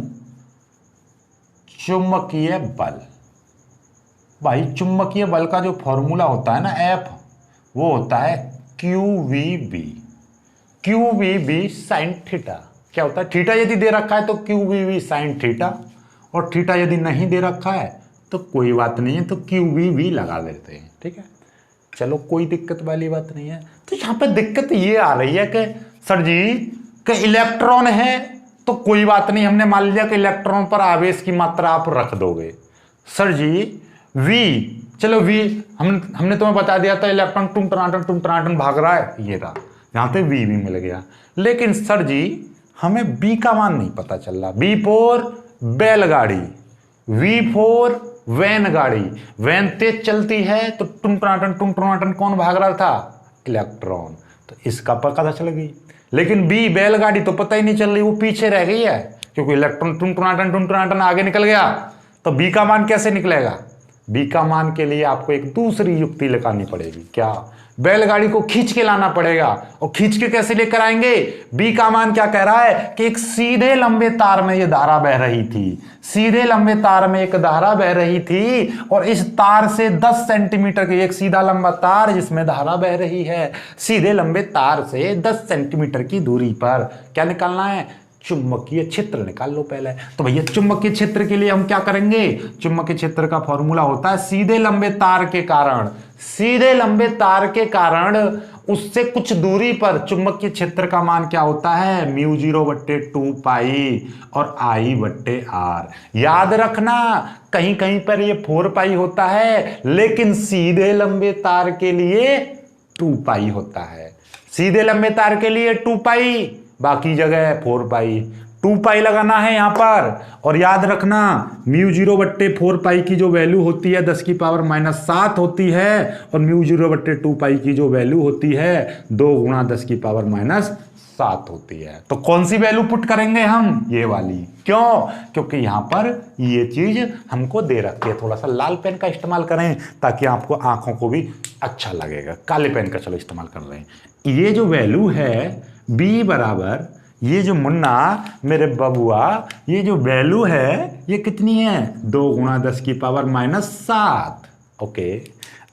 चुंबकीय बल, भाई चुंबकीय बल का जो फॉर्मूला होता है ना F, वो होता है QVB साइन थीटा। क्या होता है, थीटा यदि दे रखा है तो QVB साइन थीटा, और थीटा यदि नहीं दे रखा है तो कोई बात नहीं है, तो QVB लगा देते हैं। ठीक है, चलो कोई दिक्कत वाली बात नहीं है। तो यहाँ पे दिक्कत ये आ रही है कि सर जी कि इलेक्ट्रॉन है तो कोई बात नहीं, हमने मान लिया कि इलेक्ट्रॉन पर आवेश की मात्रा आप रख दोगे। सर जी V, चलो V हमने तुम्हें बता दिया था इलेक्ट्रॉन टुम भाग रहा है, ये रहा, यहाँ पे V भी मिल गया। लेकिन सर जी हमें B का मान नहीं पता चल रहा। B फोर बैलगाड़ी, V फोर वैन गाड़ी, वैन तेज चलती है तो टुम टनाटन कौन भाग रहा था, इलेक्ट्रॉन, तो इसका पता चल गई। लेकिन B बैलगाड़ी तो पता ही नहीं चल रही, वो पीछे रह गई है, क्योंकि इलेक्ट्रॉन टुम टनाटन आगे निकल गया। तो B का मान कैसे निकलेगा, B का मान के लिए आपको एक दूसरी युक्ति लगानी पड़ेगी। क्या, बैलगाड़ी को खींच के लाना पड़ेगा, और खींच के कैसे लेकर आएंगे, B का मान क्या कह रहा है कि एक सीधे लंबे तार में ये धारा बह रही थी, सीधे लंबे तार में एक धारा बह रही थी, और इस तार से 10 सेंटीमीटर की एक सीधा लंबा तार जिसमें धारा बह रही है, सीधे लंबे तार से 10 सेंटीमीटर की दूरी पर क्या निकालना है, चुंबकीय क्षेत्र निकाल लो पहले। तो भैया चुंबकीय क्षेत्र के लिए हम क्या करेंगे, चुंबकीय क्षेत्र का फॉर्मूला होता है सीधे लंबे तार के कारण, सीधे लंबे तार के कारण उससे कुछ दूरी पर चुंबकीय क्षेत्र का मान क्या होता है, म्यू 0/2 पाई और I/R। याद रखना कहीं कहीं पर ये 4 पाई होता है, लेकिन सीधे लंबे तार के लिए 2 पाई होता है, सीधे लंबे तार के लिए 2 पाई, बाकी जगह 4 पाई। 2 पाई लगाना है यहां पर, और याद रखना म्यू 0/4 पाई की जो वैल्यू होती है 10 की पावर -7 होती है, और म्यू 0/2 पाई की जो वैल्यू होती है 2 गुणा 10 की पावर -7 होती है। तो कौन सी वैल्यू पुट करेंगे हम, ये वाली। क्यों, क्योंकि यहां पर ये चीज हमको दे रखी है। थोड़ा सा लाल पेन का इस्तेमाल करें ताकि आपको आंखों को भी अच्छा लगेगा, काले पेन का चलो इस्तेमाल कर रहे हैं। ये जो वैल्यू है B बराबर, ये जो मुन्ना मेरे बबुआ, ये जो वैल्यू है ये कितनी है, 2 गुणा 10 की पावर -7। ओके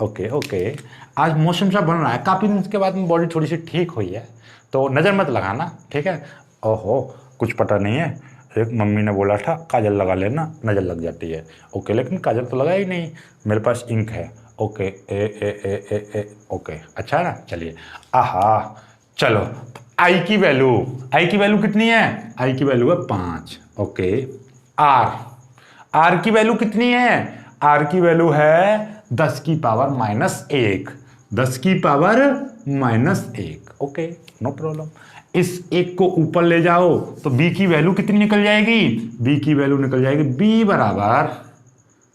ओके ओके, आज मौसम सा बन रहा है, काफ़ी दिन के बाद में बॉडी थोड़ी सी ठीक हुई है, तो नज़र मत लगाना, ठीक है। ओहो कुछ पता नहीं है, एक मम्मी ने बोला था काजल लगा लेना, नज़र लग जाती है। ओके, लेकिन काजल तो लगा ही नहीं, मेरे पास इंक है। ओके ए ए ए ए ए ओके, अच्छा है ना। चलिए आहा, चलो I की वैल्यू कितनी है, I की वैल्यू है 5। ओके, R की वैल्यू कितनी है, R की वैल्यू है 10 की पावर -1, 10 की पावर -1। Okay, no problem. इस एक को ऊपर ले जाओ तो B की वैल्यू कितनी निकल जाएगी, B की वैल्यू निकल जाएगी B बराबर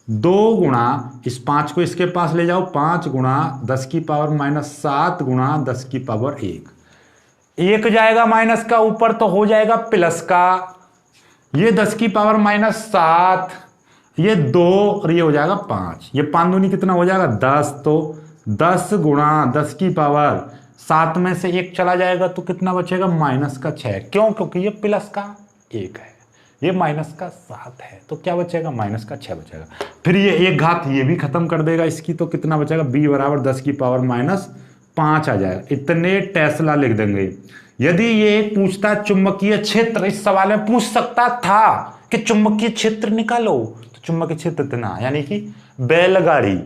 2 गुणा, इस 5 को इसके पास ले जाओ, 5 गुणा 10 की पावर -7 गुणा 10 की पावर 1। एक जाएगा माइनस का ऊपर तो हो जाएगा प्लस का, ये 10 की पावर -7 ये 2 और ये हो जाएगा 5, ये 5 दूनी कितना हो जाएगा 10, तो 10 गुणा 10 की पावर 7 में से 1 चला जाएगा तो कितना बचेगा माइनस का 6। क्यों? क्योंकि ये प्लस का 1 है, ये माइनस का 7 है, तो क्या बचेगा माइनस का 6 बचेगा। फिर ये एक घात ये भी खत्म कर देगा इसकी, तो कितना बचेगा b बराबर 10 की पावर माइनस 5 आ जाएगा। इतने टेस्ला लिख देंगे। यदि ये पूछता चुंबकीय क्षेत्र, इस सवाल में पूछ सकता था कि चुंबकीय क्षेत्र निकालो, तो चुंबकीय क्षेत्र इतना, यानी कि बैलगाड़ी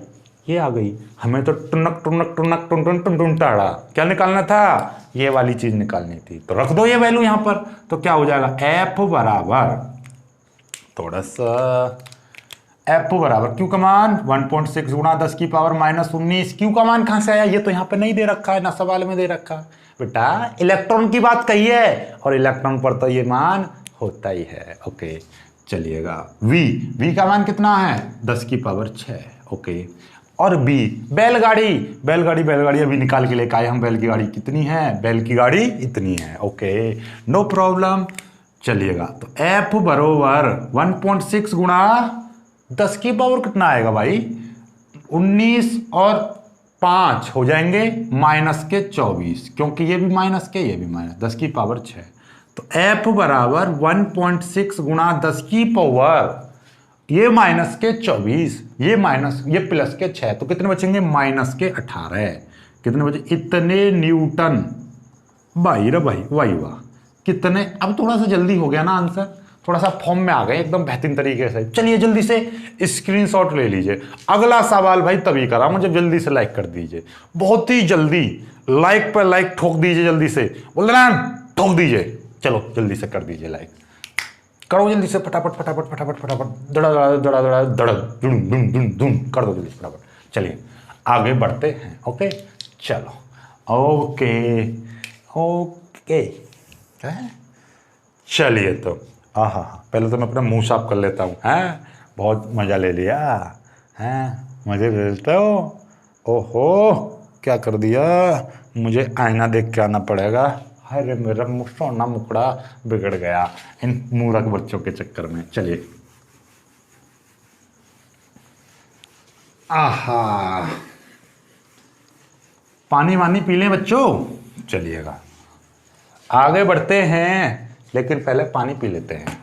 ये आ गई, हमें तो टुनक टुनक टुनक टुन टुन टुन टुन टाड़ा क्या निकालना था, ये वाली चीज निकालनी थी, तो रख दो ये वैल्यू यहां पर, तो क्या हो जाएगा एफ बराबर थोड़ा सा एफ बराबर क्यू का मान 1.6 गुणा 10 की पावर माइनस 19। क्यू का मान कहां से आया, ये तो यहाँ पे नहीं दे रखा है ना सवाल में दे रखा बेटा, इलेक्ट्रॉन की बात कही है और इलेक्ट्रॉन पर तो ये मान होता ही है। ओके चलिएगा, v का मान कितना है 10 की पावर 6। ओके और b बैलगाड़ी, बैलगाड़ी अभी निकाल के लेकर आए हम, बैल की गाड़ी कितनी है, बैल की गाड़ी इतनी है। Okay no problem. चलिएगा तो f बरोबर 1.6 गुणा 10 की पावर कितना आएगा भाई 19 और 5 हो जाएंगे माइनस के 24, क्योंकि ये भी माइनस के ये भी माइनस 10 की पावर 6, तो f बराबर 1.6 गुणा 10 की पावर ये माइनस के 24, ये माइनस ये प्लस के 6, तो कितने बचेंगे माइनस के 18। कितने बचे इतने न्यूटन भाई रे भाई, वाही वाह कितने। अब थोड़ा सा जल्दी हो गया ना आंसर, थोड़ा सा फॉर्म में आ गए एकदम बेहतरीन तरीके से। चलिए जल्दी से स्क्रीनशॉट ले लीजिए। अगला सवाल भाई तभी करा मुझे, जल्दी से लाइक कर दीजिए, बहुत ही जल्दी लाइक पर लाइक ठोक दीजिए, जल्दी से बोल रहे ठोक दीजिए। चलो जल्दी से कर दीजिए लाइक, करो जल्दी से फटाफट फटाफट फटाफट फटाफट दड़ा दड़ा दड़ा दड़ा धड़क धुन धुन धुन धुन कर दो जल्दी फटाफट। चलिए आगे बढ़ते हैं। ओके चलो ओके ओके चलिए तो हाँ पहले तो मैं अपना मुंह साफ कर लेता हूँ। हैं बहुत मज़ा ले लिया, हैं मज़े ले लेते हो। ओहो क्या कर दिया, मुझे आईना देख के आना पड़ेगा। अरे मेरा सोना मुकड़ा बिगड़ गया इन मूर्ख बच्चों के चक्कर में। चलिए आहा पानी वानी पी लें बच्चों। चलिएगा आगे बढ़ते हैं, लेकिन पहले पानी पी लेते हैं।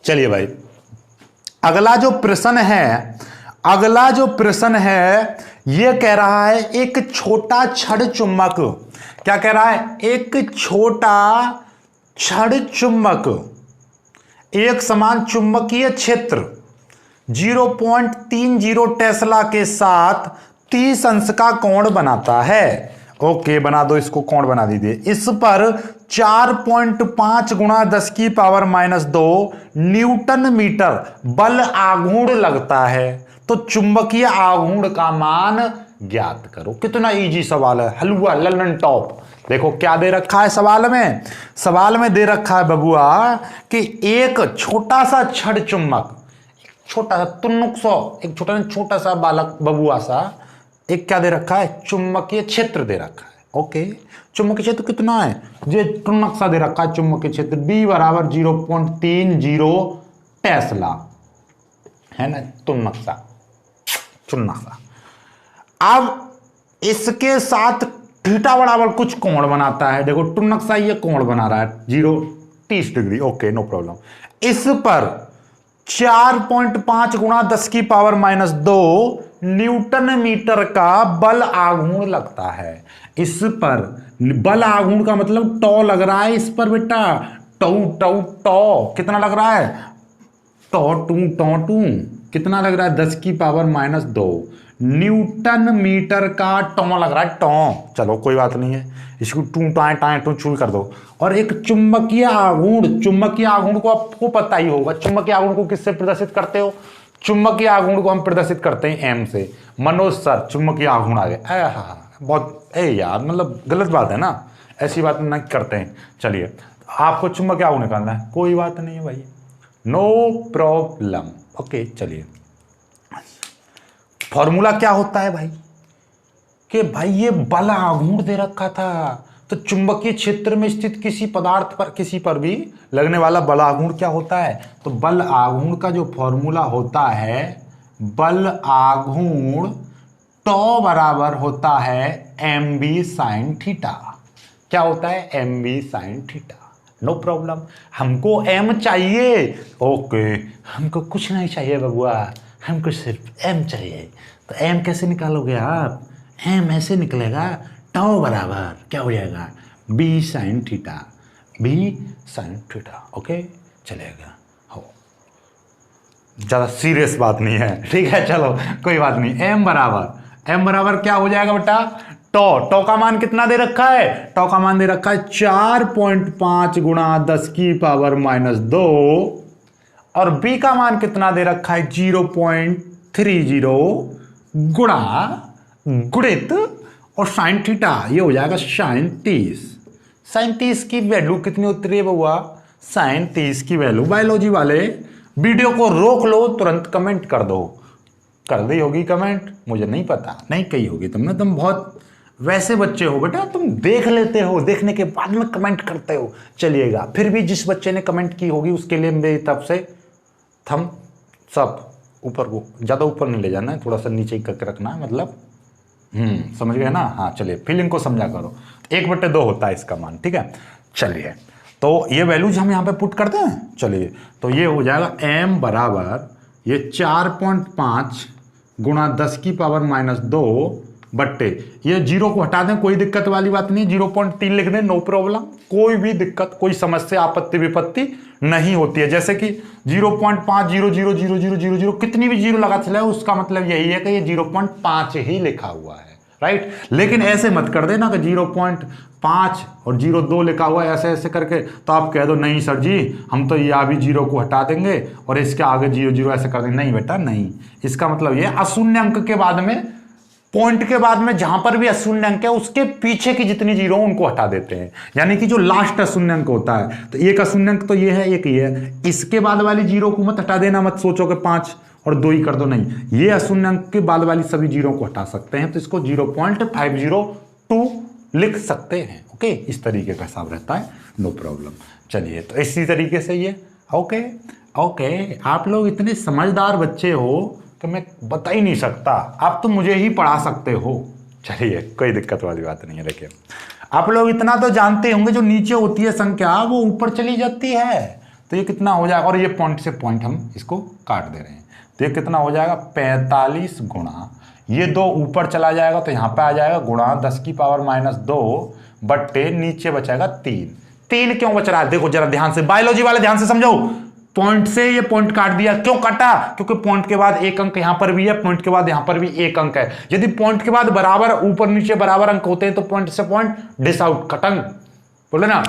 चलिए भाई अगला जो प्रश्न है ये कह रहा है एक छोटा छड़ चुंबक, क्या कह रहा है एक छोटा छड़ चुंबक एक समान चुंबकीय क्षेत्र 0.30 टेस्ला के साथ 30 अंश का कोण बनाता है। ओके बना दो इसको, कोण बना दीजिए। इस पर 4.5 गुणा 10 की पावर माइनस 2 न्यूटन मीटर बल आघूर्ण लगता है, तो चुंबकीय आघूर्ण का मान ज्ञात करो। कितना इजी सवाल है, हलवा ललन टॉप। देखो क्या दे रखा है सवाल में दे रखा है बबुआ कि एक छोटा सा छड़ चुंबक, छोटा सा तुन्नुक सौ, एक छोटा सा बालक बबुआ सा, एक क्या दे रखा है चुंबकीय क्षेत्र दे रखा है। ओके चुंबकीय क्षेत्र कितना है, ये टुन्नक सा दे रखा है चुंबकीय क्षेत्र B बराबर 0.30 टेस्ला है ना, तुन्नक सा चुन्ना सा। अब इसके साथ थीटा बराबर कुछ कोण बनाता है, देखो टुन्नक सा ये कोण बना रहा है 30 डिग्री। Okay no problem. इस पर 4.5 गुणा 10 की पावर माइनस 2 न्यूटन मीटर का बल आघूर्ण लगता है। इस पर बल आघूर्ण का मतलब टॉ लग रहा है इस पर बेटा, टॉ कितना लग रहा है टॉ टू कितना लग रहा है 10 की पावर माइनस 2 न्यूटन मीटर का टॉ लग रहा है टॉ। चलो कोई बात नहीं है, इसको टू टाए चूल कर दो। और एक चुंबकीय आघूर्ण को आपको पता ही होगा, चुंबकीय आघूर्ण को किससे प्रदर्शित करते हो, चुंबकीय आघूर्ण को हम प्रदर्शित करते हैं एम से। मनोज सर चुंबकीय आघूर्ण आ गए, बहुत यार मतलब गलत बात है ना, ऐसी बात ना करते हैं। चलिए आपको चुंबकीय आघूर्ण निकालना है, कोई बात नहीं है भाई, नो प्रॉब्लम। ओके चलिए फॉर्मूला क्या होता है भाई कि भाई ये बल आघूर्ण दे रखा था, तो चुंबकीय क्षेत्र में स्थित किसी पदार्थ पर, किसी पर भी लगने वाला बल आघूर्ण क्या होता है? तो बल आघूर्ण का जो फॉर्मूला होता है, बल आघूर्ण टॉ बराबर होता है एम बी साइन थीटा। क्या होता है? M B sine theta. No problem, हमको एम चाहिए। ओके, हमको कुछ नहीं चाहिए बबुआ, हमको सिर्फ एम चाहिए। तो एम कैसे निकालोगे आप? एम ऐसे निकलेगा, टॉ बराबर क्या हो जाएगा? B sine theta, B sine theta. Okay, चलेगा। हो, ज़्यादा सीरियस बात नहीं है, ठीक है, चलो कोई बात नहीं। एम बराबर क्या हो जाएगा बेटा? टॉ का मान कितना दे रखा है? टॉ का मान दे रखा है 4.5 गुणा 10 की पावर -2, और बी का मान कितना दे रखा है? 0.30 गुणा गुणित और साइन थीटा, ये हो जाएगा साइन 30। साइन 30 की वैल्यू कितनी होती है बउआ? साइन 30 की वैल्यू, बायोलॉजी वाले वीडियो को रोक लो, तुरंत कमेंट कर दो। कर दी होगी कमेंट, मुझे नहीं पता, नहीं कही होगी तुमने। तुम बहुत वैसे बच्चे हो बेटा, तुम देख लेते हो, देखने के बाद में कमेंट करते हो। चलिएगा, फिर भी जिस बच्चे ने कमेंट की होगी उसके लिए मेरी तरफ से थम सब ऊपर को, ज़्यादा ऊपर नहीं ले जाना है, थोड़ा सा नीचे ही करके रखना है, मतलब समझ गए ना? हाँ, चलिए फीलिंग को समझा करो। 1/2 होता है इसका मान, ठीक है। चलिए, तो ये वैल्यूज हम यहाँ पे पुट करते हैं। चलिए, तो ये हो जाएगा एम बराबर ये 4.5 गुणा 10 की पावर -2 बट्टे, ये 0 को हटा दें, कोई दिक्कत वाली बात नहीं, 0.3 लिख दें, नो प्रॉब्लम, कोई भी दिक्कत, कोई समस्या, आपत्ति विपत्ति नहीं होती है। जैसे कि 0.5000000 कितनी भी जीरो लगा चला है, उसका मतलब यही है कि ये 0.5 ही लिखा हुआ है, राइट। लेकिन ऐसे मत कर देना कि 0.5 और 0.2 लिखा हुआ है, ऐसे ऐसे करके, तो आप कह दो नहीं सर जी, हम तो यहाँ भी 0 को हटा देंगे और इसके आगे 0 ऐसे कर देंगे। नहीं बेटा, नहीं, इसका मतलब ये अशून्य अंक के बाद में, पॉइंट के बाद में जहां पर भी अशून्य अंक है उसके पीछे की जितनी जीरो उनको हटा देते हैं, यानी कि जो लास्ट अशून्य अंक होता है, तो एक अशून्य अंक तो ये है, एक ये है, इसके बाद वाली जीरो को मत हटा देना, मत सोचो कि 5 और 2 ही कर दो, नहीं, ये अशून्य अंक के बाद वाली सभी जीरो को हटा सकते हैं, तो इसको 0.502 लिख सकते हैं। ओके, इस तरीके का हिसाब रहता है, नो प्रॉब्लम। चलिए, तो इसी तरीके से ये ओके ओके, आप लोग इतने समझदार बच्चे हो कि मैं बता ही नहीं सकता, आप तो मुझे ही पढ़ा सकते हो। चलिए, कोई दिक्कत वाली बात नहीं है। देखिए, आप लोग इतना तो जानते होंगे, जो नीचे होती है संख्या वो ऊपर चली जाती है, तो ये कितना हो जाएगा, और ये पॉइंट से पॉइंट हम इसको काट दे रहे हैं, तो ये कितना हो जाएगा? 45 गुणा, ये 2 ऊपर चला जाएगा तो यहाँ पे आ जाएगा गुणा 10 की पावर -2 बट्टे, नीचे बचाएगा 3 क्यों बच रहा है? देखो जरा ध्यान से, बायोलॉजी वाले ध्यान से समझो। पॉइंट से ये पॉइंट काट दिया, क्यों काटा? क्योंकि पॉइंट के बाद एक अंक यहां पर भी है, पॉइंट के बाद यहां पर भी एक अंक है। यदि पॉइंट के बाद बराबर ऊपर नीचे बराबर अंक होते हैं तो पॉइंट से पॉइंट डिस आउट, खत्म। बोले ना,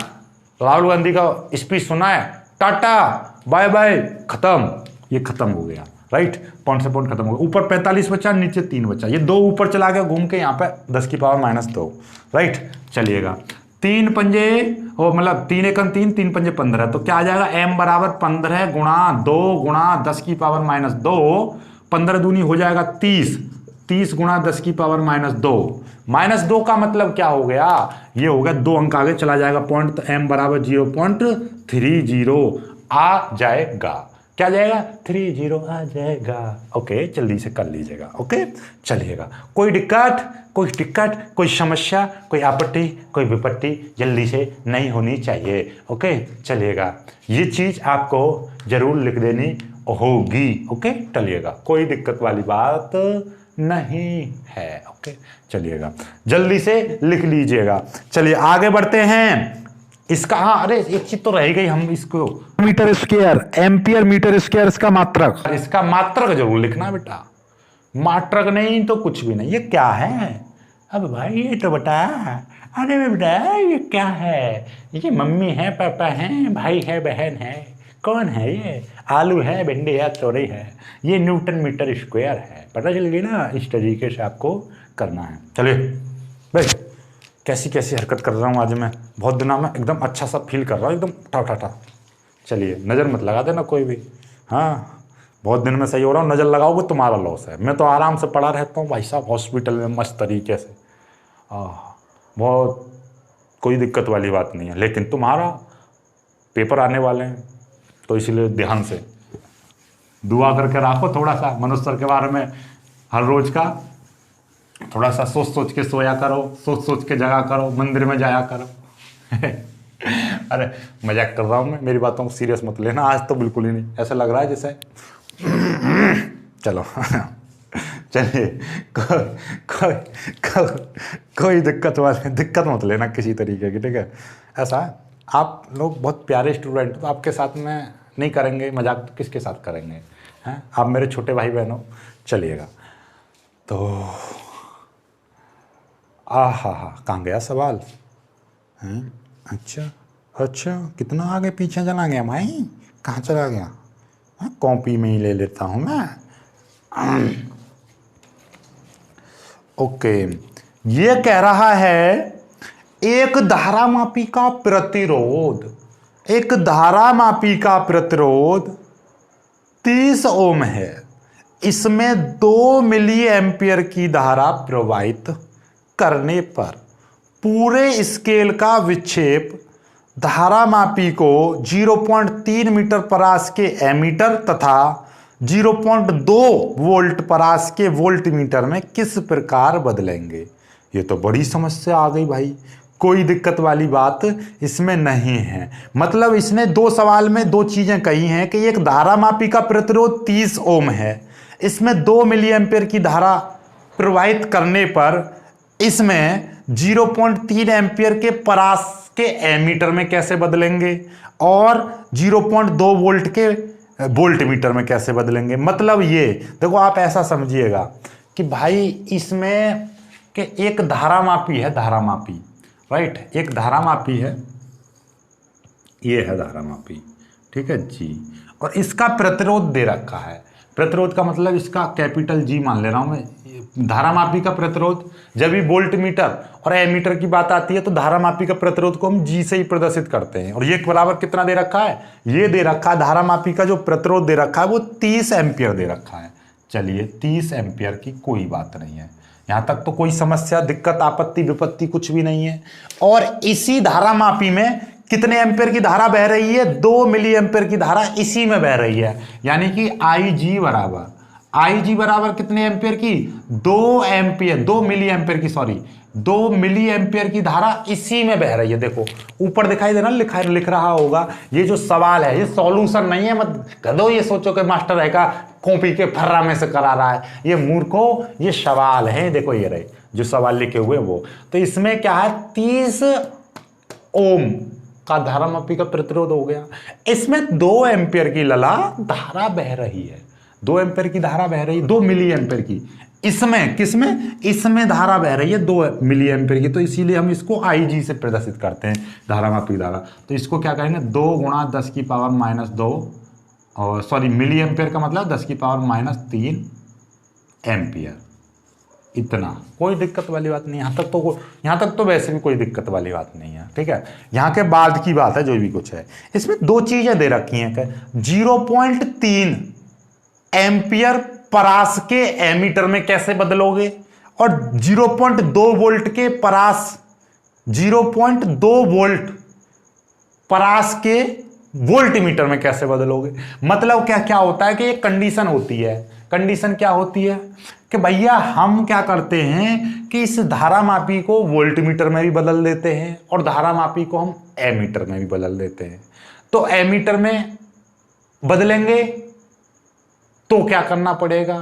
राहुल गांधी का स्पीच सुना है, टाटा बाय बाय, खत्म, ये खत्म हो गया, राइट। पॉइंट से पॉइंट खत्म हो गया, ऊपर 45 बचा, नीचे 3 बचा, ये 2 ऊपर चला गया घूम के, यहाँ पे 10 की पावर -2, राइट। चलिएगा, 3 पंजे, और मतलब 3 एकम 3, 3 पंजे 15, तो क्या आ जाएगा? m बराबर 15 गुणा 2 गुणा 10 की पावर -2, 15 दूनी हो जाएगा 30, 30 गुणा 10 की पावर -2, -2 का मतलब क्या हो गया? ये हो गया 2 अंक आगे चला जाएगा पॉइंट, तो m बराबर 0.30 आ जाएगा। क्या जाएगा? 30 आ जाएगा। ओके, जल्दी से कर लीजिएगा। ओके, चलिएगा, कोई दिक्कत, कोई समस्या, कोई आपत्ति, कोई विपत्ति जल्दी से नहीं होनी चाहिए। ओके, चलिएगा, ये चीज आपको जरूर लिख देनी होगी। ओके, चलिएगा, कोई दिक्कत वाली बात नहीं है। ओके, चलिएगा, जल्दी से लिख लीजिएगा। चलिए आगे बढ़ते हैं। इसका, हाँ, अरे एक चीज तो रह गई, हम इसको metre square, ampere metre square, इसका मात्रक, इसका मात्रक जरूर लिखना बेटा, मात्रक नहीं तो कुछ भी नहीं। ये क्या है? अब भाई ये तो बता, अरे बेटा ये क्या है? ये मम्मी है, पापा हैं, भाई है, बहन है, कौन है ये? आलू है, भिंडी है, तोरई है, ये न्यूटन मीटर स्क्वायर है। पता चल गई ना? इस तरीके से आपको करना है। चलिए भाई, कैसी कैसी हरकत कर रहा हूँ आज मैं, बहुत दिनों में एकदम अच्छा सा फील कर रहा हूँ, एकदम ठा। चलिए, नज़र मत लगा देना कोई भी, हाँ, बहुत दिन में सही हो रहा हूँ, नज़र लगाओगे तुम्हारा लॉस है। मैं तो आराम से पड़ा रहता हूँ भाई साहब, हॉस्पिटल में मस्त तरीके से, बहुत कोई दिक्कत वाली बात नहीं है, लेकिन तुम्हारा पेपर आने वाले हैं तो इसलिए ध्यान से दुआ करके रखो। थोड़ा सा मनुष्य सर के बारे में हर रोज का थोड़ा सा सोच सोच के सोया करो, सोच सोच के जगा करो, मंदिर में जाया करो। अरे मजाक कर रहा हूँ मैं, मेरी बातों को सीरियस मत लेना। आज तो बिल्कुल ही नहीं, ऐसा लग रहा है जैसे चलो चलिए कोई दिक्कत मत लेना किसी तरीके की, ठीक है। ऐसा है, आप लोग बहुत प्यारे स्टूडेंट, तो आपके साथ में नहीं करेंगे मजाक तो किसके साथ करेंगे, हैं? आप मेरे छोटे भाई बहन हो। चलिएगा, तो हा कहाँ गया सवाल, हैं? अच्छा कितना आगे पीछे चला गया भाई, कहाँ चला गया? कॉपी में ही ले लेता हूँ मैं। ओके, ये कह रहा है एक धारामापी का प्रतिरोध 30 ओम है। इसमें 2 मिली एम्पियर की धारा प्रवाहित करने पर पूरे स्केल का विक्षेप धारामापी को 0.3 मीटर परास के एमीटर तथा 0.2 वोल्ट परास के वोल्टमीटर में किस प्रकार बदलेंगे। ये तो बड़ी समस्या आ गई भाई, कोई दिक्कत वाली बात इसमें नहीं है। मतलब इसने 2 सवाल में 2 चीजें कही हैं कि एक धारामापी का प्रतिरोध 30 ओम है, इसमें 2 मिली एम्पियर की धारा प्रवाहित करने पर इसमें 0.3 एम्पियर के परास के एमीटर में कैसे बदलेंगे और 0.2 वोल्ट के वोल्टमीटर में कैसे बदलेंगे। मतलब ये देखो, आप ऐसा समझिएगा कि भाई इसमें कि एक धारामापी है, राइट, एक धारामापी है, ये है धारामापी, ठीक है जी, और इसका प्रतिरोध दे रखा है। प्रतिरोध का मतलब इसका कैपिटल जी मान ले रहा हूं मैं। धारामापी का प्रतिरोध, जब भी वोल्टमीटर और एमीटर की बात आती है तो धारामापी का प्रतिरोध को हम जी से ही प्रदर्शित करते हैं। और ये बराबर कितना दे रखा है, ये दे रखा है, धारामापी का जो प्रतिरोध दे रखा है वो 30 एम्पियर दे रखा है। चलिए 30 एम्पियर की कोई बात नहीं है, यहां तक तो कोई समस्या, दिक्कत, आपत्ति, विपत्ति कुछ भी नहीं है। और इसी धारामापी में कितने एम्पियर की धारा बह रही है, 2 मिली एम्पियर की धारा इसी में बह रही है। यानी कि IG बराबर कितने एम्पियर की, 2 मिली एम्पियर की, सॉरी 2 मिली एम्पियर की धारा इसी में बह रही है। देखो ऊपर दिखाई दे रहा, लिख रहा होगा। ये जो सवाल है ये सॉल्यूशन नहीं है, मत गधो ये सोचो कि मास्टर है का कॉपी के फर्रा में से करा रहा है। ये मूर्खो, ये सवाल है, देखो ये रहे जो सवाल लिखे हुए वो। तो इसमें क्या है, 30 ओम का धारामापी का प्रतिरोध हो गया। इसमें 2 एम्पियर की लला धारा बह रही है, 2 एम्पियर की धारा बह रही है, 2 मिली एम्पियर की। इसमें किसमें, इसमें धारा बह रही है 2 मिली एम्पियर की, तो इसीलिए हम इसको IG से प्रदर्शित करते हैं, धारामापी धारा। तो इसको क्या करेंगे, 2 गुणा 10 की पावर -2, और सॉरी मिली एम्पियर का मतलब 10 की पावर -3 एम्पियर। इतना कोई दिक्कत वाली बात नहीं, यहाँ तक तो वैसे भी कोई दिक्कत वाली बात नहीं है, ठीक है। यहाँ के बाद की बात है जो भी कुछ है। इसमें 2 चीजें दे रखी हैं, 0.3 एम्पियर परास के एमीटर में कैसे बदलोगे, और 0.2 वोल्ट के परास, 0.2 वोल्ट परास के वोल्टमीटर में कैसे बदलोगे। मतलब क्या होता है कि एक कंडीशन होती है। कंडीशन क्या होती है कि भैया हम क्या करते हैं कि इस धारामापी को वोल्टमीटर में भी बदल देते हैं और धारामापी को हम एमीटर में भी बदल देते हैं। तो एमीटर में बदलेंगे तो क्या करना पड़ेगा,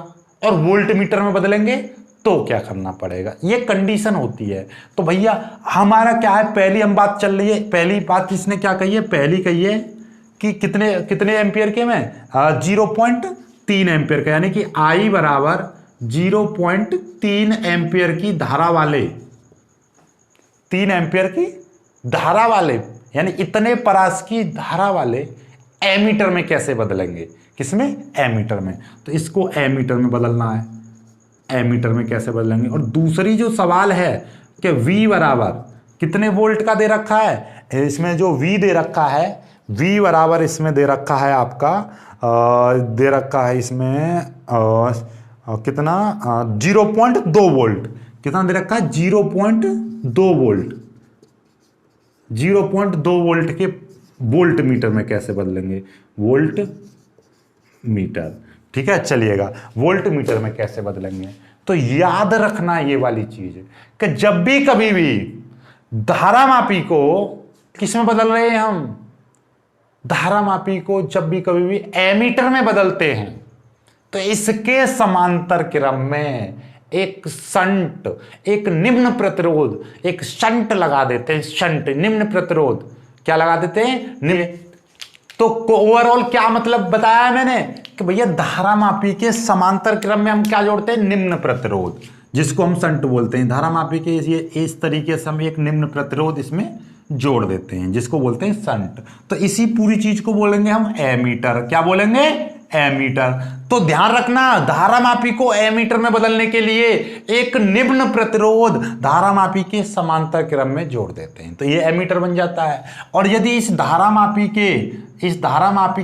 और वोल्टमीटर में बदलेंगे तो क्या करना पड़ेगा, ये कंडीशन होती है। तो भैया हमारा क्या है, पहली हम बात चल रही है, पहली बात इसने क्या कही है, पहली कही है कि कितने एम्पियर के में, 0.3 एम्पियर का, यानी कि I बराबर 0.3 एम्पियर की धारा वाले, 3 एम्पियर की धारा वाले, यानी इतने परास की धारा वाले एमीटर में कैसे बदलेंगे, किसमें, एमीटर में। तो इसको एमीटर में बदलना है, एमीटर में कैसे बदलेंगे। और दूसरी जो सवाल है कि V बराबर कितने वोल्ट का दे रखा है, इसमें जो V दे रखा है, V बराबर इसमें दे रखा है आपका, दे रखा है इसमें कितना, 0.2 वोल्ट। कितना दे रखा है 0.2 वोल्ट। 0.2 वोल्ट के वोल्ट मीटर में कैसे बदलेंगे, वोल्ट मीटर, ठीक है। चलिएगा वोल्ट मीटर में कैसे बदलेंगे, तो याद रखना ये वाली चीज कि जब भी कभी भी धारामापी को किस में बदल रहे हैं हम, धारामापी को जब भी कभी भी एमीटर में बदलते हैं तो इसके समांतर क्रम में एक शंट, एक निम्न प्रतिरोध, एक शंट लगा देते हैं। शंट निम्न प्रतिरोध क्या लगा देते हैं, निम्न। तो ओवरऑल क्या मतलब बताया मैंने कि भैया धारामापी के समांतर क्रम में हम क्या जोड़ते हैं, निम्न प्रतिरोध, जिसको हम शंट बोलते हैं। धारामापी के ये इस तरीके से हम एक निम्न प्रतिरोध इसमें जोड़ देते हैं, जिसको बोलते हैं शंट। तो इसी पूरी चीज को बोलेंगे हम एमीटर। क्या बोलेंगे, एमीटर। तो ध्यान रखना, धारामापी को एमीटर में बदलने के लिए एक निम्न प्रतिरोध धारामापी के समांतर क्रम में जोड़ देते हैं, तो ये एमीटर बन जाता है। और यदि इस धारामापी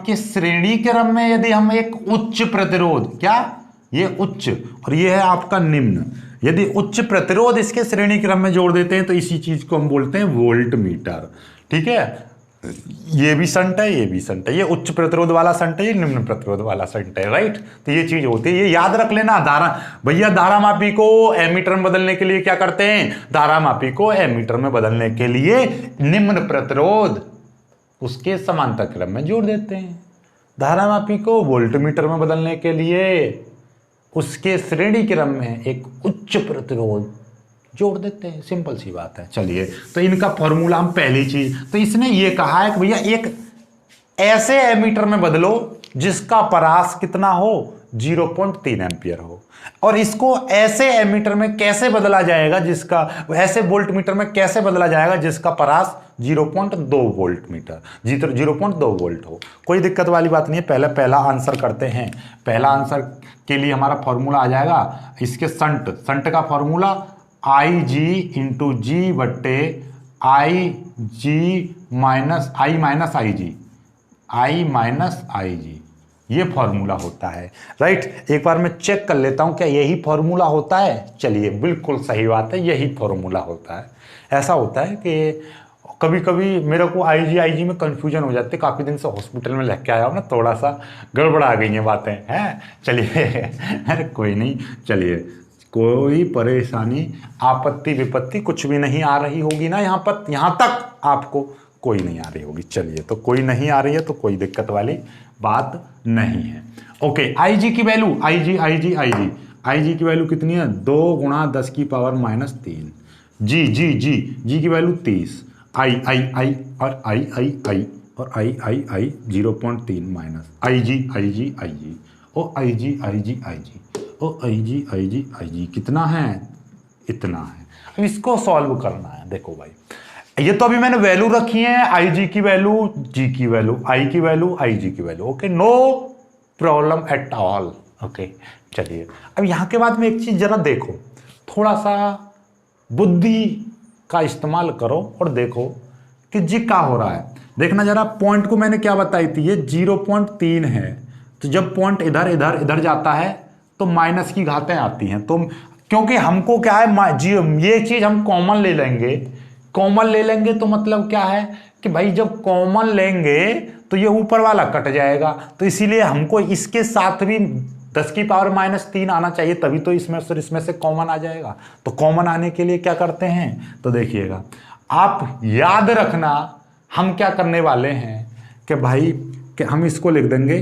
के श्रेणी क्रम में यदि हम एक उच्च प्रतिरोध, क्या ये उच्च और ये है आपका निम्न, यदि उच्च प्रतिरोध इसके श्रेणी क्रम में जोड़ देते हैं तो इसी चीज को हम बोलते हैं वोल्ट मीटर, ठीक है। ये भी शंट है, ये भी शंट है, ये उच्च प्रतिरोध वाला शंट है, ये निम्न प्रतिरोध वाला शंट है, राइट। तो ये चीज होती है, ये याद रख लेना। भैया धारामापी को एमीटर में बदलने के लिए क्या करते हैं, धारामापी को एमीटर में बदलने के लिए निम्न प्रतिरोध उसके समांतर क्रम में जोड़ देते हैं। धारामापी को वोल्टमीटर में बदलने के लिए उसके श्रेणी क्रम में एक उच्च प्रतिरोध जोड़ देते हैं, सिंपल सी बात है। चलिए, तो इनका फॉर्मूला हम पहली चीज, तो इसने ये कहा है कि भैया एक ऐसे एमीटर में बदलो जिसका परास कितना हो, 0.3 एम्पियर हो। और इसको ऐसे एमीटर में कैसे बदला जाएगा जिसका, ऐसे वोल्ट मीटर में कैसे बदला जाएगा जिसका परास 0.2 वोल्ट मीटर, 0.2 वोल्ट हो। कोई दिक्कत वाली बात नहीं है। पहला आंसर करते हैं। पहला आंसर के लिए हमारा फॉर्मूला आ जाएगा इसके शंट का फॉर्मूला आई जी इंटू जी बट्टे आई माइनस आई जी, ये फॉर्मूला होता है, राइट। एक बार मैं चेक कर लेता हूं क्या यही फॉर्मूला होता है। चलिए, बिल्कुल सही बात है, यही फॉर्मूला होता है। ऐसा होता है कि कभी कभी मेरे को आई जी में कंफ्यूजन हो जाती है। काफ़ी दिन से हॉस्पिटल में लेके आया हूँ ना, थोड़ा सा गड़बड़ा आ गई हैं बातें, हैं। चलिए अरे कोई नहीं, चलिए, कोई परेशानी आपत्ति विपत्ति कुछ भी नहीं आ रही होगी ना यहाँ पर, यहाँ तक आपको कोई नहीं आ रही होगी। चलिए, तो कोई नहीं आ रही है तो कोई दिक्कत वाली बात नहीं है। ओके, आई जी की वैल्यू, आई जी की वैल्यू कितनी है, 2 × 10 की पावर -3। जी की वैल्यू 30। आई और आई और आई 0.3 माइनस आई जी ओ आई जी कितना है, इतना है। अब इसको सॉल्व करना है। देखो भाई, ये तो अभी मैंने वैल्यू रखी है, आई जी की वैल्यू, जी की वैल्यू, आई की वैल्यू, आई जी की value. Okay, no problem at all. Okay, चलिए, अब यहां के बाद में एक चीज जरा देखो, थोड़ा सा बुद्धि का इस्तेमाल करो और देखो कि जी क्या हो रहा है। देखना जरा, पॉइंट को मैंने क्या बताई थी, ये 0.3 है। तो जब पॉइंट इधर जाता है तो माइनस की घातें आती हैं। तो क्योंकि हमको क्या है, ये चीज हम कॉमन ले लेंगे तो मतलब क्या है कि भाई जब कॉमन लेंगे तो ये ऊपर वाला कट जाएगा। तो इसीलिए हमको इसके साथ भी 10 की पावर -3 आना चाहिए, तभी तो इसमें से कॉमन आ जाएगा। तो कॉमन आने के लिए क्या करते हैं, तो देखिएगा, आप याद रखना हम क्या करने वाले हैं कि भाई कि हम इसको लिख देंगे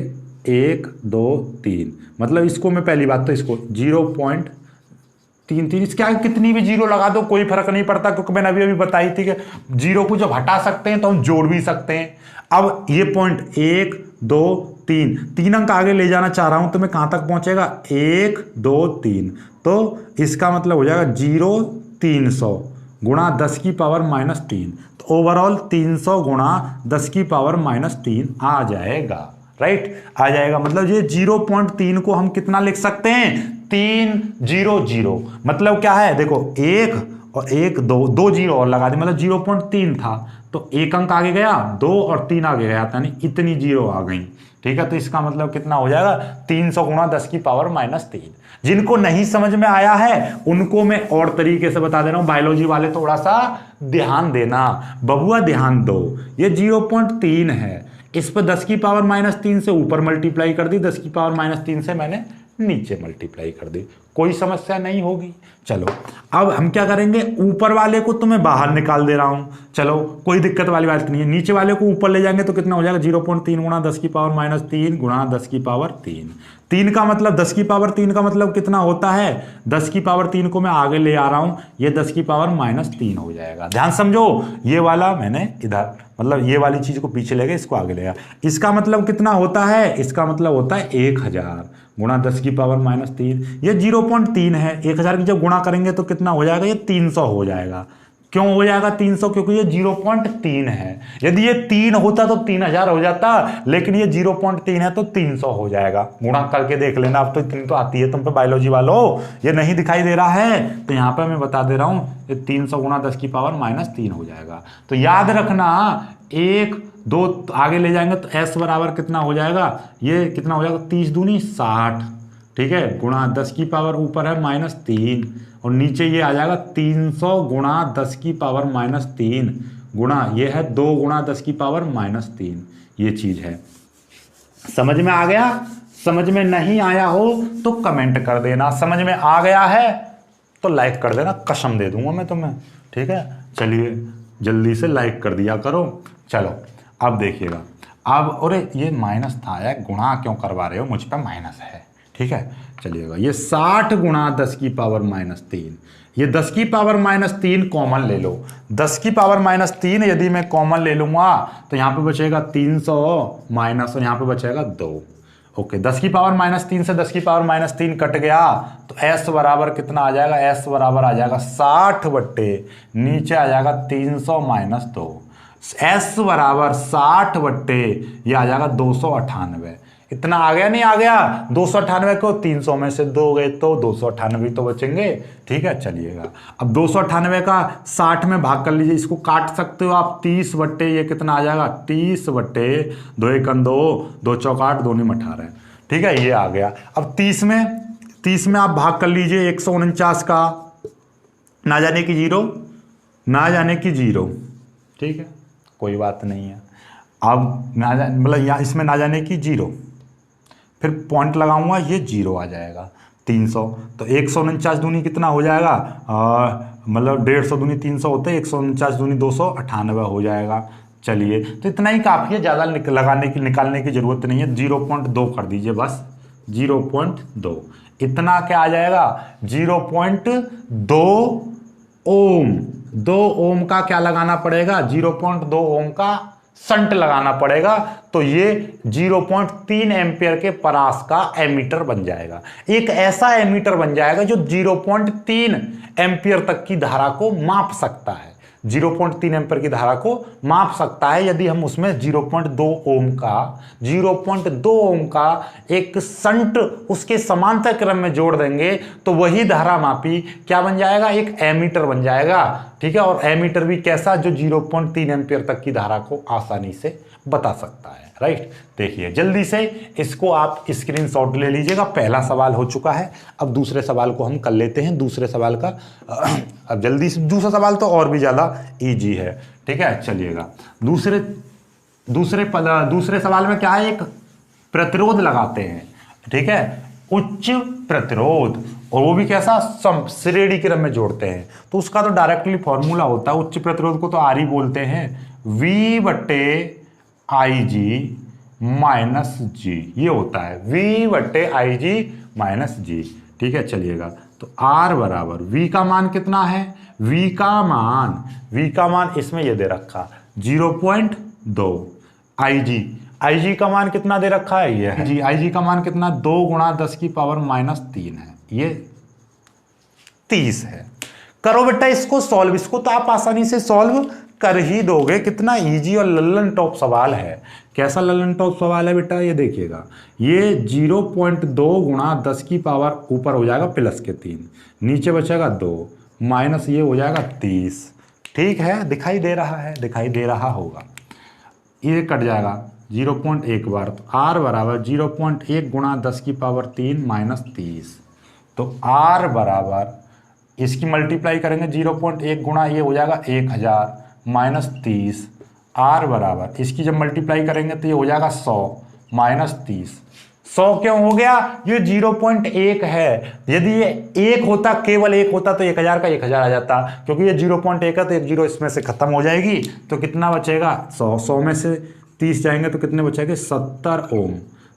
1 2 3, मतलब इसको मैं पहली बात तो इसको 0.33, इसके कितनी भी जीरो लगा दो कोई फर्क नहीं पड़ता, क्योंकि मैंने अभी बताई थी कि जीरो को जब हटा सकते हैं तो हम जोड़ भी सकते हैं। अब ये पॉइंट 1 2 3 अंक आगे ले जाना चाह रहा हूं तो मैं कहां तक पहुंचेगा, 1 2 3, तो इसका मतलब हो जाएगा 300 गुणा 10 की पावर -3, तो ओवरऑल 300 गुणा 10 की पावर -3 आ जाएगा, राइट, आ जाएगा। मतलब ये 0.3 को हम कितना लिख सकते हैं, 300, मतलब क्या है, देखो 1 और एक दो, दो जीरो और लगा दी, मतलब 0.3 था तो एक अंक आगे गया, 2 और 3 आगे गया, यानी इतनी जीरो आ गई। ठीक है, तो इसका मतलब कितना हो जाएगा 300 गुणा 10 की पावर -3। जिनको नहीं समझ में आया है उनको मैं और तरीके से बता दे रहा हूं, बायोलॉजी वाले थोड़ा सा ध्यान देना, बबुआ ध्यान दो। ये 0.3 है, इस पर 10 की पावर -3 से ऊपर मल्टीप्लाई कर दी, 10 की पावर -3 से मैंने नीचे मल्टीप्लाई कर दी, कोई समस्या नहीं होगी। चलो अब हम क्या करेंगे, ऊपर वाले को तो मैं बाहर निकाल दे रहा हूं, चलो कोई दिक्कत वाली बात नहीं है। नीचे वाले को ऊपर ले जाएंगे तो कितना हो जाएगा 0.3 गुणा 10 की पावर -3 गुणा 10 की पावर 3। 3 का मतलब 10 की पावर 3 का मतलब कितना होता है, 10 की पावर 3 को मैं आगे ले आ रहा हूं, ये 10 की पावर -3 हो जाएगा। ध्यान समझो, ये वाला मैंने इधर, मतलब ये वाली चीज को पीछे ले गया, इसको आगे ले गया। इसका मतलब कितना होता है, इसका मतलब होता है 1000 गुणा 10 की पावर -3। ये 0.3 है, 1000 की जब गुणा करेंगे तो कितना हो जाएगा, ये 300 हो जाएगा। क्यों हो जाएगा 300, क्योंकि ये 0.3 है। यदि ये 3 होता तो 3000 हो जाता, लेकिन ये 0.3 है तो 300 हो जाएगा। गुणा करके देख लेना, अब तो इतनी तो आती है तुम पे बायोलॉजी वालों। ये नहीं दिखाई दे रहा है तो यहाँ पे मैं बता दे रहा हूँ, ये 300 गुणा 10 की पावर -3 हो जाएगा। तो याद रखना, 1 2 आगे ले जाएंगे तो s बराबर कितना हो जाएगा, ये कितना हो जाएगा 30 दूनी 60, ठीक है, गुणा 10 की पावर ऊपर है -3 और नीचे ये आ जाएगा 300 गुणा 10 की पावर -3 गुणा ये है 2 गुणा 10 की पावर -3। ये चीज है, समझ में आ गया? समझ में नहीं आया हो तो कमेंट कर देना, समझ में आ गया है तो लाइक कर देना, कसम दे दूंगा मैं तुम्हें। ठीक है, चलिए जल्दी से लाइक कर दिया करो। चलो अब देखिएगा, अब अरे ये माइनस था यार, गुणा क्यों करवा रहे हो, मुझ पर माइनस है। ठीक है, चलिएगा, ये 60 गुणा 10 की पावर -3, ये 10 की पावर -3 कॉमन ले लो। 10 की पावर -3 यदि मैं कॉमन ले लूंगा तो यहाँ पे बचेगा 300 माइनस और यहाँ पे बचेगा 2। ओके, 10 की पावर -3 से 10 की पावर -3 कट गया तो s बराबर कितना आ जाएगा, s बराबर आ जाएगा 60 बट्टे नीचे आ जाएगा 300 - 2। s बराबर 60 बट्टे ये आ जाएगा 298। इतना आ गया नहीं आ गया, 298 को 300 में से 2 गए तो 298 तो बचेंगे। ठीक है, चलिएगा अब 298 का 60 में भाग कर लीजिए, इसको काट सकते हो आप 30 बट्टे, ये कितना आ जाएगा 30 बट्टे 2 एकम 2, 2 चौक 8, 2 नीम 18। ठीक है, ये आ गया। अब 30 में आप भाग कर लीजिए 149 का, ना जाने की 0 ना जाने की 0। ठीक है, कोई बात नहीं है। अब ना मतलब यहाँ इसमें ना जाने की 0, फिर पॉइंट लगाऊंगा ये 0 आ जाएगा 300, तो 149 दूनी कितना हो जाएगा, मतलब 150 दूनी 300 होते हैं, 149 दूनी 298 हो जाएगा। चलिए, तो इतना ही काफ़ी है, ज़्यादा निकालने की ज़रूरत नहीं है। 0.2 कर दीजिए बस, 0.2 इतना क्या आ जाएगा 0.2 ओम। 2 ओम का क्या लगाना पड़ेगा, 0.2 ओम का संट लगाना पड़ेगा, तो ये 0.3 एम्पियर के परास का एमीटर बन जाएगा। एक ऐसा एमीटर बन जाएगा जो 0.3 एम्पियर तक की धारा को माप सकता है, 0.3 एम्पियर की धारा को माप सकता है। यदि हम उसमें 0.2 ओम का एक संट उसके समांतर क्रम में जोड़ देंगे तो वही धारा मापी क्या बन जाएगा, एक एमीटर बन जाएगा। ठीक है, और एमीटर भी कैसा, जो 0.3 एम्पियर तक की धारा को आसानी से बता सकता है। राइट, देखिए जल्दी से इसको आप स्क्रीनशॉट ले लीजिएगा। पहला सवाल हो चुका है, अब दूसरे सवाल को हम कर लेते हैं। दूसरे सवाल का अब जल्दी से, दूसरा सवाल तो और भी ज़्यादा इजी है। ठीक है, चलिएगा, दूसरे सवाल में क्या है, एक प्रतिरोध लगाते हैं। ठीक है, उच्च प्रतिरोध, और वो भी कैसा, श्रेणी क्रम में जोड़ते हैं, तो उसका तो डायरेक्टली फॉर्मूला होता है। उच्च प्रतिरोध को तो आर ही बोलते हैं, V/IG माइनस जी, ये होता है V/IG माइनस जी। ठीक है, चलिएगा, तो R बराबर V का मान कितना है, V का मान इसमें ये दे रखा 0.2, IG का मान कितना दे रखा है, ये है जी, IG का मान कितना, 2 गुणा 10 की पावर -3 है, ये 30 है। करो बेटा इसको सॉल्व, इसको तो आप आसानी से सॉल्व कर ही दोगे। कितना इजी और लल्लन टॉप सवाल है। कैसा लल्लन टॉप सवाल है बेटा, ये देखिएगा, ये 0.2 गुणा 10 की पावर ऊपर हो जाएगा +3, नीचे बचेगा 2, माइनस ये हो जाएगा 30। ठीक है, दिखाई दे रहा है, दिखाई दे रहा होगा। ये कट जाएगा 0.1 बार, तो r बराबर 0.1 गुणा 10 की पावर 3 माइनस 30। तो r बराबर इसकी मल्टीप्लाई करेंगे 0.1 गुणा ये हो जाएगा 1000 माइनस 30। r बराबर इसकी जब मल्टीप्लाई करेंगे तो ये हो जाएगा 100 माइनस 30। 100 क्यों हो गया? ये 0.1 है। यदि ये एक होता, केवल एक होता तो 1000 का 1000 आ जाता। क्योंकि ये 0.1 है तो एक जीरो इसमें से खत्म हो जाएगी, तो कितना बचेगा? 100 में से 30 जाएंगे तो कितने बचेंगे? 70 ओम।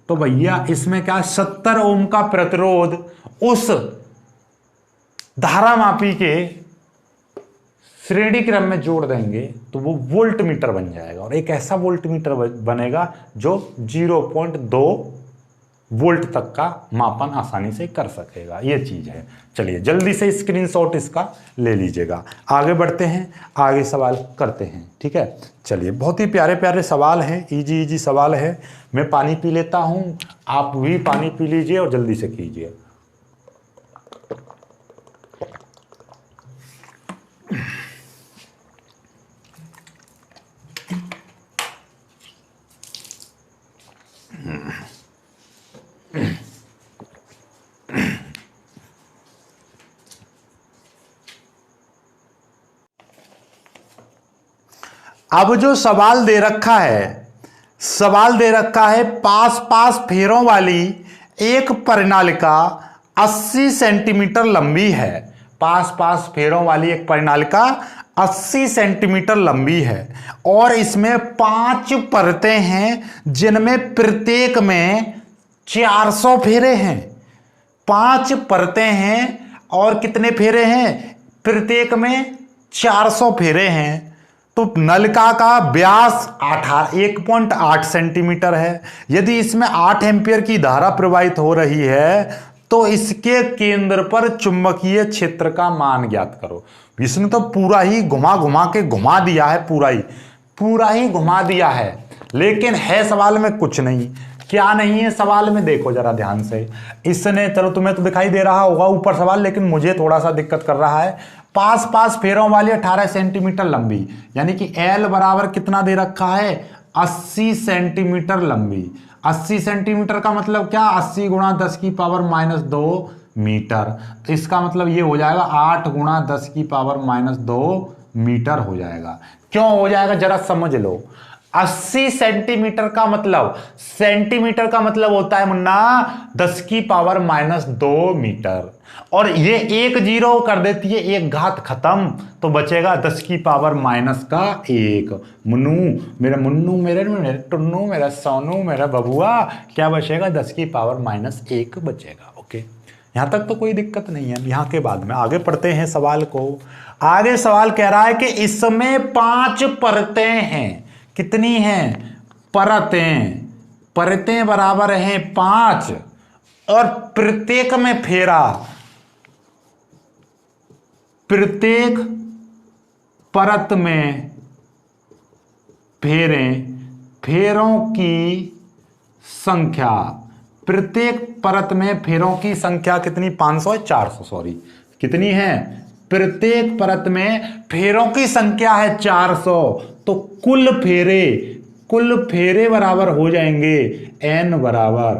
तो भैया इसमें क्या 70 ओम का प्रतिरोध उस धारामापी के श्रेणी क्रम में जोड़ देंगे तो वो वोल्ट मीटर बन जाएगा, और एक ऐसा वोल्ट मीटर बनेगा जो 0.2 वोल्ट तक का मापन आसानी से कर सकेगा। ये चीज है। चलिए जल्दी से स्क्रीनशॉट इसका ले लीजिएगा। आगे बढ़ते हैं, आगे सवाल करते हैं। ठीक है, चलिए बहुत ही प्यारे प्यारे सवाल हैं, इजी इजी सवाल है। मैं पानी पी लेता हूं, आप भी पानी पी लीजिए और जल्दी से कीजिए। अब जो सवाल दे रखा है, सवाल दे रखा है पास पास फेरों वाली एक परिनालिका 80 सेंटीमीटर लंबी है। पास पास फेरों वाली एक परिनालिका 80 सेंटीमीटर लंबी है और इसमें 5 परतें हैं जिनमें प्रत्येक में 400 फेरे हैं। 5 परतें हैं और कितने फेरे हैं? प्रत्येक में 400 फेरे हैं। तो नलिका का व्यास 1.8 सेंटीमीटर है। यदि इसमें 8 एम्पियर की धारा प्रवाहित हो रही है तो इसके केंद्र पर चुंबकीय क्षेत्र का मान ज्ञात करो। इसने तो पूरा ही घुमा घुमा के घुमा दिया है, पूरा ही घुमा दिया है, लेकिन है सवाल में कुछ नहीं। क्या नहीं है सवाल में? देखो जरा ध्यान से। इसने, चलो तुम्हें तो दिखाई दे रहा होगा ऊपर सवाल, लेकिन मुझे थोड़ा सा दिक्कत कर रहा है। पास पास फेरों वाली 18 सेंटीमीटर लंबी, यानी कि L बराबर कितना दे रखा है? 80 सेंटीमीटर लंबी। 80 सेंटीमीटर का मतलब क्या? 80 गुणा 10 की पावर माइनस 2 मीटर। तो इसका मतलब ये हो जाएगा 8 गुणा 10 की पावर माइनस 2 मीटर हो जाएगा। क्यों हो जाएगा जरा समझ लो। 80 सेंटीमीटर का मतलब, सेंटीमीटर का मतलब होता है मुन्ना 10 की पावर माइनस 2 मीटर, और ये एक जीरो कर देती है, एक घात खत्म, तो बचेगा 10 की पावर माइनस का 1। मुन्नू मेरा, मुन्नू मेरे टुन्नू मेरा, सोनू मेरा बबुआ, क्या बचेगा? 10 की पावर माइनस 1 बचेगा। ओके, यहां तक तो कोई दिक्कत नहीं है। यहां के बाद में आगे पढ़ते हैं सवाल को। आगे सवाल कह रहा है कि इसमें 5 परतें हैं। कितनी हैं? परतें। परतें बराबर हैं 5 और प्रत्येक में फेरा, प्रत्येक परत में फेरों की संख्या, प्रत्येक परत में फेरों की संख्या कितनी? 500 400 सॉरी, कितनी है? प्रत्येक परत में फेरों की संख्या है 400। तो कुल फेरे बराबर हो जाएंगे n बराबर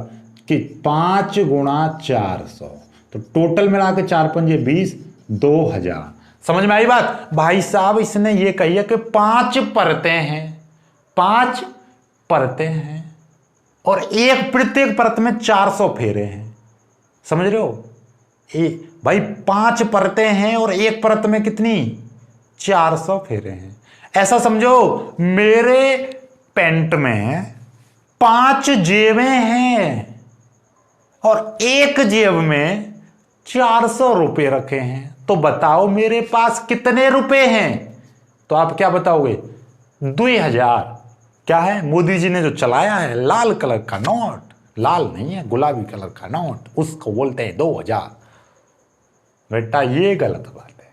कि 5 गुणा 400। तो टोटल मिला के 4 पंजे 20, 2000। समझ में आई बात? भाई साहब इसने ये कही है कि 5 परतें हैं, 5 परतें हैं और एक प्रत्येक परत में 400 फेरे हैं। समझ रहे हो? भाई 5 परतें हैं और एक परत में कितनी? 400 फेरे हैं। ऐसा समझो मेरे पेंट में 5 जेबें हैं और एक जेब में 400 रुपए रखे हैं। तो बताओ मेरे पास कितने रुपए हैं? तो आप क्या बताओगे? 2000। क्या है? मोदी जी ने जो चलाया है लाल कलर का नोट, लाल नहीं है गुलाबी कलर का नोट, उसको बोलते हैं 2000। बेटा ये गलत बात है,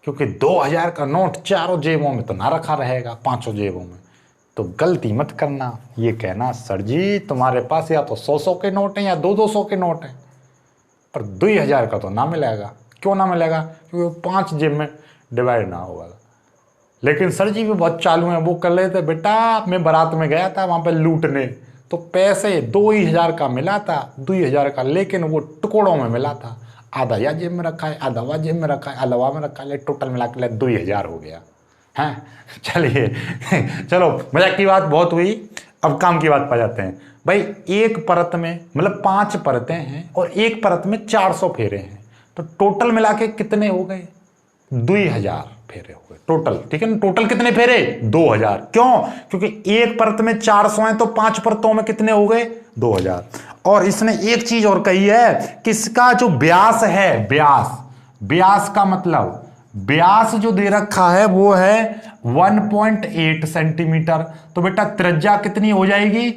क्योंकि 2000 का नोट चारों जेबों में तो ना रखा रहेगा, 5 जेबों में। तो गलती मत करना ये कहना सर जी तुम्हारे पास या तो 100 के नोट हैं या 200 के नोट हैं, पर 2000 का तो ना मिलेगा। क्यों ना मिलेगा? क्योंकि 5 जेब में डिवाइड ना होगा। लेकिन सर जी भी बहुत चालू हैं, वो कर रहे थे बेटा, मैं बारात में गया था वहाँ पे लूटने, तो पैसे 2,000 का मिला था, 2,000 का, लेकिन वो टुकड़ों में मिला था। आधा या जेब में रखा है, आधा वहाँ जेब में रखा है, आधा वहाँ में रखा है, टोटल मिला के 2,000 हो गया है। चलिए चलो मजाक की बात बहुत हुई, अब काम की बात पा जाते हैं। भाई एक परत में मतलब 5 परतें हैं और एक परत में 400 फेरे हैं, तो टोटल मिला के कितने हो गए? 2,000 फेरे हो गए टोटल। ठीक है ना, टोटल कितने फेरे? 2,000। क्यों? क्योंकि एक परत में 400 हैं तो 5 परतों में कितने हो गए? 2,000। और इसने एक चीज और कही है कि इसका जो व्यास है, व्यास का मतलब, व्यास जो दे रखा है वो है 1.8 सेंटीमीटर। तो बेटा त्रिज्या कितनी हो जाएगी?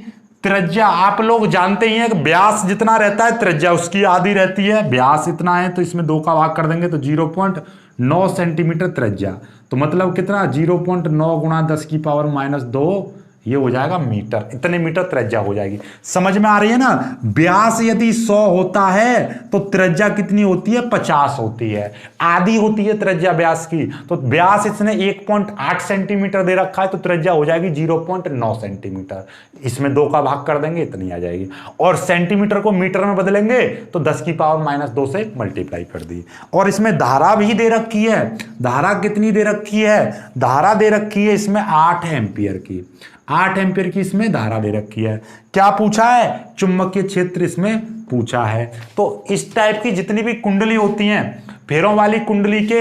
त्रिज्या आप लोग जानते ही हैं कि व्यास जितना रहता है त्रिज्या उसकी आधी रहती है। व्यास इतना है तो इसमें 2 का भाग कर देंगे तो 0.9 सेंटीमीटर त्रिज्या। तो मतलब कितना? 0.9 गुणा 10 की पावर -2, ये हो जाएगा मीटर। इतने मीटर त्रिज्या हो जाएगी। समझ में आ रही है ना? व्यास यदि 100 होता है तो त्रिज्या कितनी होती है? 50 होती है, आधी होती है त्रिज्या व्यास की। तो व्यास इसने 1.8 सेंटीमीटर दे रखा है तो त्रिज्या हो जाएगी 0.9 सेंटीमीटर। इसमें 2 का भाग कर देंगे, इतनी आ जाएगी। और सेंटीमीटर को मीटर में बदलेंगे तो 10 की पावर -2 से मल्टीप्लाई कर दी। और इसमें धारा भी दे रखी है। धारा कितनी दे रखी है? धारा दे रखी है इसमें 8 एम्पियर की। 8 एम्पियर की इसमें धारा दे रखी है। क्या पूछा है? चुंबकीय क्षेत्र इसमें पूछा है। तो इस टाइप की जितनी भी कुंडली होती हैं, फेरों वाली कुंडली के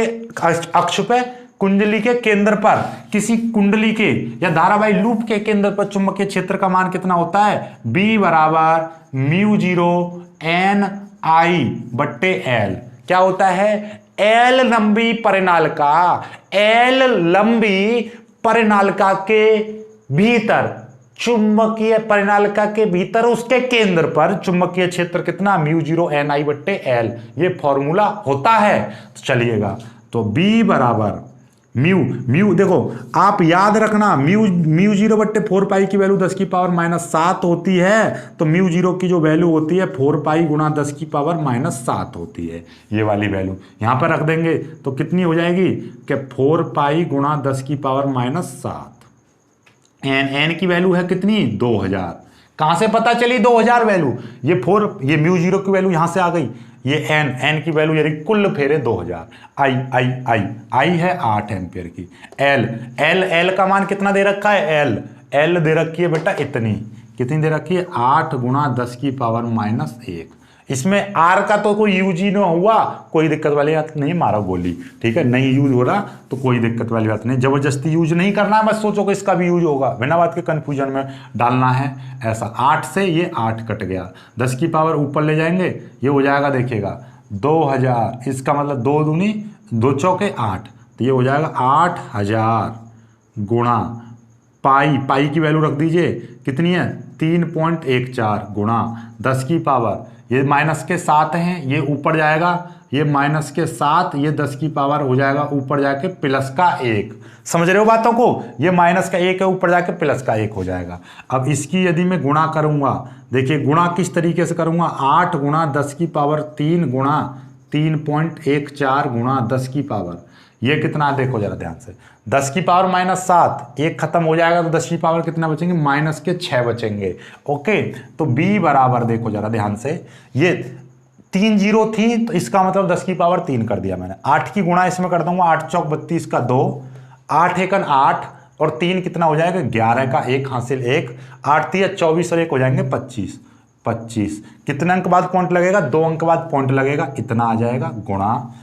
अक्ष पे, कुंडली के केंद्र पर, किसी कुंडली के या धारावाही लूप के केंद्र पर चुंबकीय क्षेत्र का मान कितना होता है? B बराबर μ0 Ni/L। क्या होता है? L लंबी परिनालिका, L लंबी परिनालिका के भीतर, चुंबकीय परिनालिका के भीतर उसके केंद्र पर चुंबकीय क्षेत्र कितना? μ0 Ni/L। ये फॉर्मूला होता है। तो चलिएगा, तो B बराबर म्यू देखो आप याद रखना, μ0/4 पाई की वैल्यू 10 की पावर -7 होती है। तो μ0 की जो वैल्यू होती है 4 पाई गुणा 10 की पावर -7 होती है। ये वाली वैल्यू यहां पर रख देंगे तो कितनी हो जाएगी कि 4 पाई गुणा 10 की पावर -7। एन की वैल्यू है कितनी? 2,000। कहां से पता चली 2,000 वैल्यू? ये μ0 की वैल्यू यहां से आ गई। ये एन की वैल्यू यानी कुल फेरे 2,000। आई है 8 एम्पियर की। एल का मान कितना दे रखा है? एल दे रखी है बेटा इतनी। कितनी दे रखी है? 8 गुणा 10 की पावर -1। इसमें आर का तो कोई यूज ही ना हुआ, कोई दिक्कत वाली बात नहीं, मारा गोली। ठीक है, नहीं यूज हो रहा तो कोई दिक्कत वाली बात नहीं, जबरदस्ती यूज नहीं करना है। बस सोचो कि इसका भी यूज होगा, बिना बात के कंफ्यूजन में डालना है ऐसा। 8 से ये 8 कट गया, 10 की पावर ऊपर ले जाएंगे, ये हो जाएगा देखिएगा 2,000। इसका मतलब 2 दूनी 2 चौके 8, तो ये हो जाएगा 8,000 गुणा पाई की वैल्यू रख दीजिए कितनी है? 3.14 गुणा 10 की पावर, ये माइनस के 7 हैं, ये ऊपर जाएगा, ये माइनस के 7, ये 10 की पावर हो जाएगा ऊपर जाके प्लस का 1। समझ रहे हो बातों को? ये माइनस का 1 है, ऊपर जाके प्लस का 1 हो जाएगा। अब इसकी यदि मैं गुणा करूंगा, देखिए गुणा किस तरीके से करूंगा? 8 गुणा 10 की पावर 3 गुणा 3.14 गुणा 10 की पावर, ये कितना? देखो जरा ध्यान से, 10 की पावर -7, 1 खत्म हो जाएगा तो 10 की पावर कितना बचेंगे? -6 बचेंगे। ओके, तो B बराबर देखो जरा ध्यान से, ये 3 0 थी तो इसका मतलब 10 की पावर 3 कर दिया मैंने। 8 की गुणा इसमें कर दूंगा, 8 चौक 32 का 2, 8 एकन 8 और 3 कितना हो जाएगा? 11 का 1 हासिल 1, 8 3 24 और 1 हो जाएंगे 25। कितने अंक बाद पॉइंट लगेगा? 2 अंक बाद पॉइंट लगेगा, इतना आ जाएगा गुणा,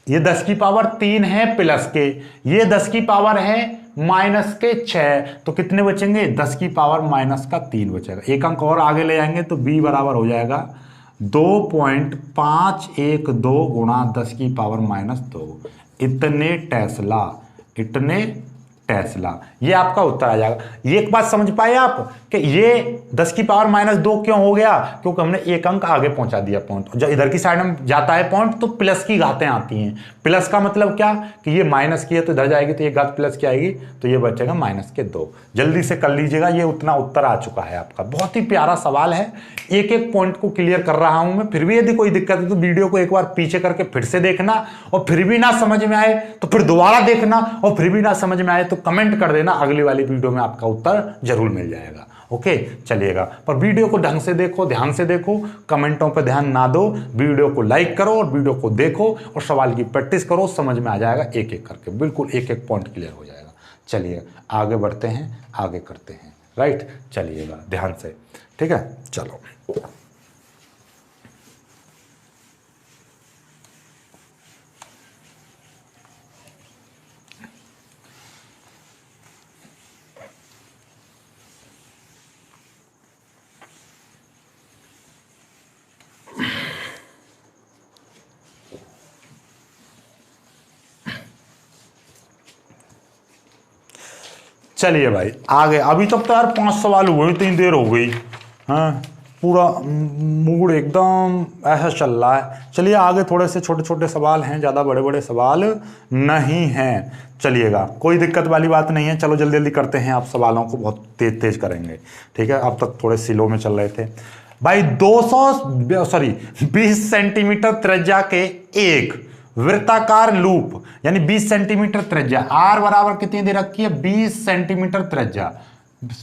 ये 10 की पावर 3 है प्लस के, ये 10 की पावर है -6, तो कितने बचेंगे? 10 की पावर -3 बचेगा। 1 अंक और आगे ले जाएंगे तो B बराबर हो जाएगा 2.512 गुणा 10 की पावर -2। इतने टेस्ला, ये आपका उत्तर आ जाएगा। ये एक बात समझ पाए आप कि ये 10 की पावर -2 क्यों हो गया, क्योंकि हमने एक अंक आगे पहुंचा दिया पॉइंट। जब इधर की साइड में जाता है पॉइंट तो प्लस की घातें आती हैं। प्लस का मतलब क्या कि ये माइनस की है तो इधर जाएगी तो ये घात प्लस की आएगी, तो ये बचेगा -2। जल्दी से कर लीजिएगा, ये उतना उत्तर आ चुका है आपका। बहुत ही प्यारा सवाल है, एक एक पॉइंट को क्लियर कर रहा हूं मैं। फिर भी यदि कोई दिक्कत है तो वीडियो को एक बार पीछे करके फिर से देखना, और फिर भी ना समझ में आए तो फिर दोबारा देखना, और फिर भी ना समझ में आए तो कमेंट कर देना, अगली वाली वीडियो में आपका उत्तर जरूर मिल जाएगा। ओके, चलिएगा। पर वीडियो को ढंग से देखो, ध्यान से देखो, कमेंटों पर ध्यान ना दो, वीडियो को लाइक करो और वीडियो को देखो और सवाल की प्रैक्टिस करो, समझ में आ जाएगा एक एक करके, बिल्कुल एक एक पॉइंट क्लियर हो जाएगा। चलिए आगे बढ़ते हैं, आगे करते हैं। राइट, चलिएगा ध्यान से, ठीक है। चलो चलिए भाई आगे। अभी तक तो यार 5 सवाल हुए, इतनी देर हो गई। हाँ, पूरा मूड एकदम ऐसा चल रहा है। चलिए आगे थोड़े से छोटे छोटे सवाल हैं, ज़्यादा बड़े बड़े सवाल नहीं हैं। चलिएगा, कोई दिक्कत वाली बात नहीं है। चलो जल्दी जल्दी करते हैं, आप सवालों को बहुत तेज तेज करेंगे, ठीक है। अब तक थोड़े स्लो में चल रहे थे भाई। 20 सेंटीमीटर त्रिज्या के एक वृत्ताकार लूप, यानी 20 सेंटीमीटर त्रिज्या, आर बराबर कितनी दे रखी है, 20 सेंटीमीटर त्रिज्या।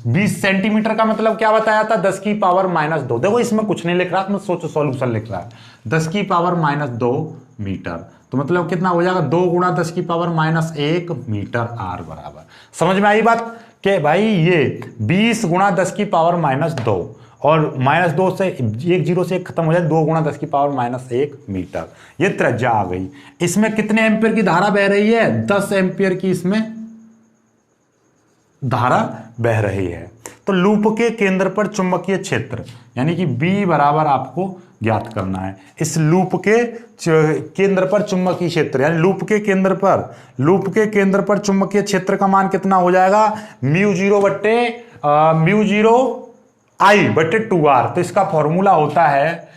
20 सेंटीमीटर का मतलब क्या बताया था, 10 की पावर -2। देखो इसमें कुछ नहीं लिख रहा, मैं सोचो सॉल्यूशन लिख रहा है। 10 की पावर -2 मीटर, तो मतलब कितना हो जाएगा, 2 गुणा 10 की पावर -1 मीटर आर बराबर। समझ में आई बात कि भाई ये 20 गुणा 10 की पावर -2 और -2 से एक जीरो से एक खत्म हो जाए, 2 गुणा 10 की पावर -1 मीटर, ये त्रिज्या आ गई। इसमें कितने एम्पियर की धारा बह रही है, 10 एम्पियर की इसमें धारा बह रही है। तो लूप के केंद्र पर चुंबकीय क्षेत्र यानी कि B बराबर आपको ज्ञात करना है। इस लूप के केंद्र पर चुंबकीय क्षेत्र, यानी लूप के केंद्र पर चुंबकीय क्षेत्र का मान कितना हो जाएगा, म्यू0 I/2R। तो इसका फॉर्मूला होता है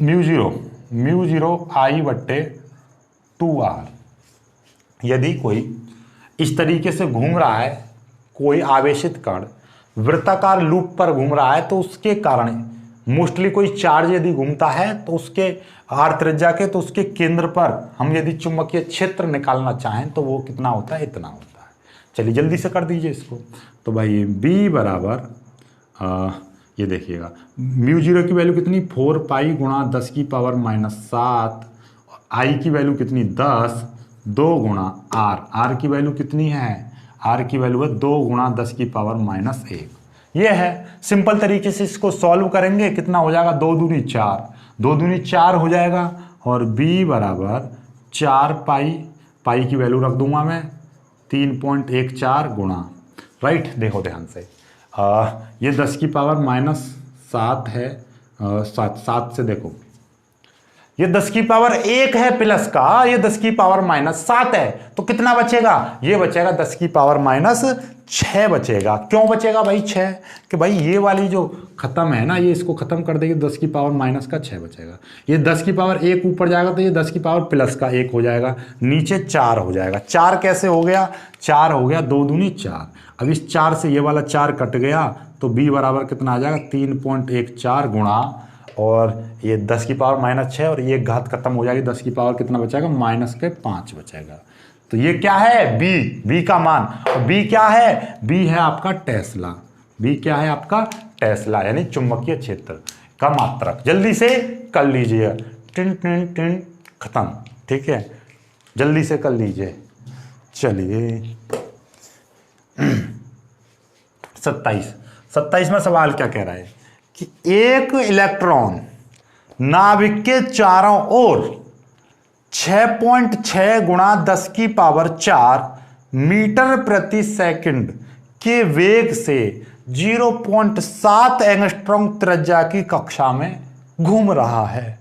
म्यू0 I/2R। यदि कोई इस तरीके से घूम रहा है, कोई आवेशित कण वृत्ताकार लूप पर घूम रहा है, तो उसके कारण मोस्टली कोई चार्ज यदि घूमता है तो उसके आर त्रिज्या के, तो उसके केंद्र पर हम यदि चुंबकीय क्षेत्र निकालना चाहें तो वो कितना होता है, इतना होता है। चलिए जल्दी से कर दीजिए इसको। तो भाई B बराबर ये देखिएगा, म्यू0 की वैल्यू कितनी, 4 पाई गुणा 10 की पावर -7, I की वैल्यू कितनी 10, 2 गुणा R की वैल्यू कितनी है, R की वैल्यू है 2 गुणा 10 की पावर -1। ये है, सिंपल तरीके से इसको सॉल्व करेंगे, कितना हो जाएगा, 2 दूनी 4, 2 दूनी 4 हो जाएगा। और B बराबर 4 पाई की वैल्यू रख दूंगा मैं 3.14 गुणा, राइट। देखो ध्यान से, ये 10 की पावर -7 है, 7 से देखो, ये 10 की पावर 1 है प्लस का, ये 10 की पावर -7 है, तो कितना बचेगा, ये बचेगा 10 की पावर -6 बचेगा। क्यों बचेगा भाई 6, कि भाई ये वाली जो खत्म है ना, ये इसको खत्म कर देगी, 10 की पावर -6 बचेगा। ये 10 की पावर 1 ऊपर जाएगा तो ये 10 की पावर +1 हो जाएगा, नीचे 4 हो जाएगा। 4 कैसे हो गया, 4 हो गया, 2 दूनी 4। अब इस 4 से ये वाला 4 कट गया, तो B बराबर कितना आ जाएगा, 3.14 गुणा, और ये 10 की पावर -6 और ये घात खत्म हो जाएगी, 10 की पावर कितना बचेगा, -5 बचेगा। तो ये क्या है, B का मान। और B क्या है, B है आपका टेस्ला। B क्या है आपका, टेस्ला, यानी चुंबकीय क्षेत्र का मात्रक। जल्दी से कर लीजिए, टिन टिन टिन खत्म, ठीक है, जल्दी से कर लीजिए। चलिए 27 में सवाल क्या कह रहा है कि एक इलेक्ट्रॉन नाभिक के चारों ओर 6.6 गुणा 10 की पावर 4 मीटर प्रति सेकंड के वेग से 0.7 एंगस्ट्रॉम त्रिज्या की कक्षा में घूम रहा है।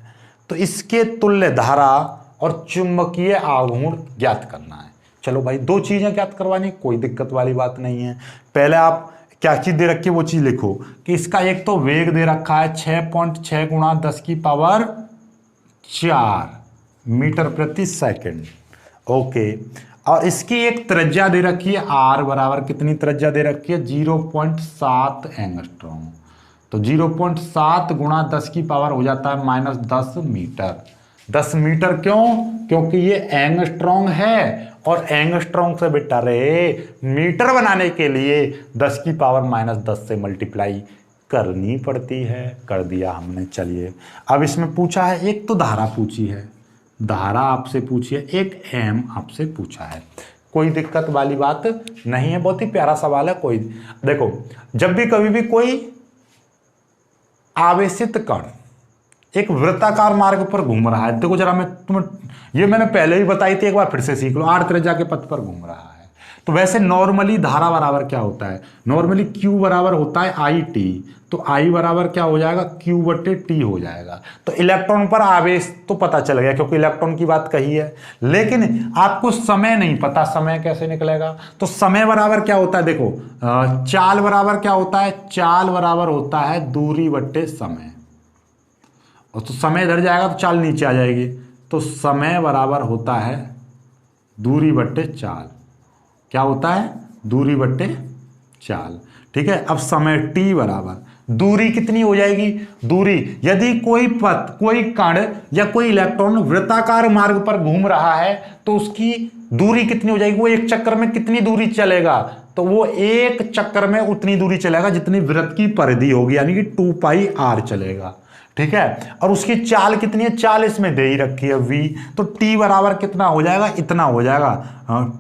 तो इसके तुल्य धारा और चुंबकीय आघूर्ण ज्ञात करना है। चलो भाई, 2 चीजें ज्ञात करवानी, कोई दिक्कत वाली बात नहीं है। पहले आप क्या चीज दे रखी है वो चीज लिखो कि इसका एक तो वेग दे रखा है 6.6 गुणा 10 की पावर 4 मीटर प्रति सेकंड। ओके, और इसकी एक त्रिज्या दे रखी है r बराबर कितनी त्रिज्या दे रखी है 0.7 एंगस्ट्रॉम। तो 0.7 गुणा 10 की पावर हो जाता है -10 मीटर। 10 मीटर क्यों? क्योंकि ये एंगस्ट्रॉन्ग है और एंगस्ट्रॉन्ग से बेटा रे मीटर बनाने के लिए 10 की पावर -10 से मल्टीप्लाई करनी पड़ती है। कर दिया हमने। चलिए अब इसमें पूछा है, एक तो धारा पूछी है, धारा आपसे पूछी है, एक एम आपसे पूछा है। कोई दिक्कत वाली बात नहीं है, बहुत ही प्यारा सवाल है। कोई देखो, जब भी कभी भी कोई आवेशित कण एक वृत्ताकार मार्ग पर घूम रहा है, देखो जरा ये मैंने पहले ही बताई थी, एक बार फिर से सीख लो। 8 त्रिज्या के पथ पर घूम रहा है तो वैसे नॉर्मली धारा बराबर क्या होता है, नॉर्मली Q बराबर होता है IT। तो I बराबर क्या हो जाएगा Q/T हो जाएगा। तो इलेक्ट्रॉन पर आवेश तो पता चल गया क्योंकि इलेक्ट्रॉन की बात कही है, लेकिन आपको समय नहीं पता, समय कैसे निकलेगा। तो समय बराबर क्या होता है, देखो चाल बराबर क्या होता है, चाल बराबर होता है दूरी बट्टे समय। और तो समय इधर जाएगा तो चाल नीचे आ जाएगी। तो समय बराबर होता है दूरी बट्टे चाल। क्या होता है, दूरी बट्टे चाल। ठीक है, अब समय t बराबर दूरी कितनी हो जाएगी, दूरी यदि कोई पथ, कोई कण या कोई इलेक्ट्रॉन वृत्ताकार मार्ग पर घूम रहा है तो उसकी दूरी कितनी हो जाएगी, वो एक चक्कर में कितनी दूरी चलेगा, तो वो एक चक्कर में उतनी दूरी चलेगा जितनी वृत्त की परिधि होगी, यानी कि 2πr चलेगा। ठीक है, और उसकी चाल कितनी है, चाल इसमें दे ही रखी है v। तो t बराबर कितना हो जाएगा, इतना हो जाएगा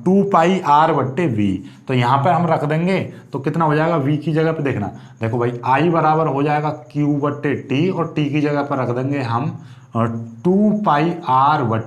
2πr/v। तो यहां पर हम रख देंगे तो कितना हो जाएगा, v की जगह पे देखना, देखो भाई I बराबर हो जाएगा Q/T और t की जगह पर रख देंगे हम 2πr/v।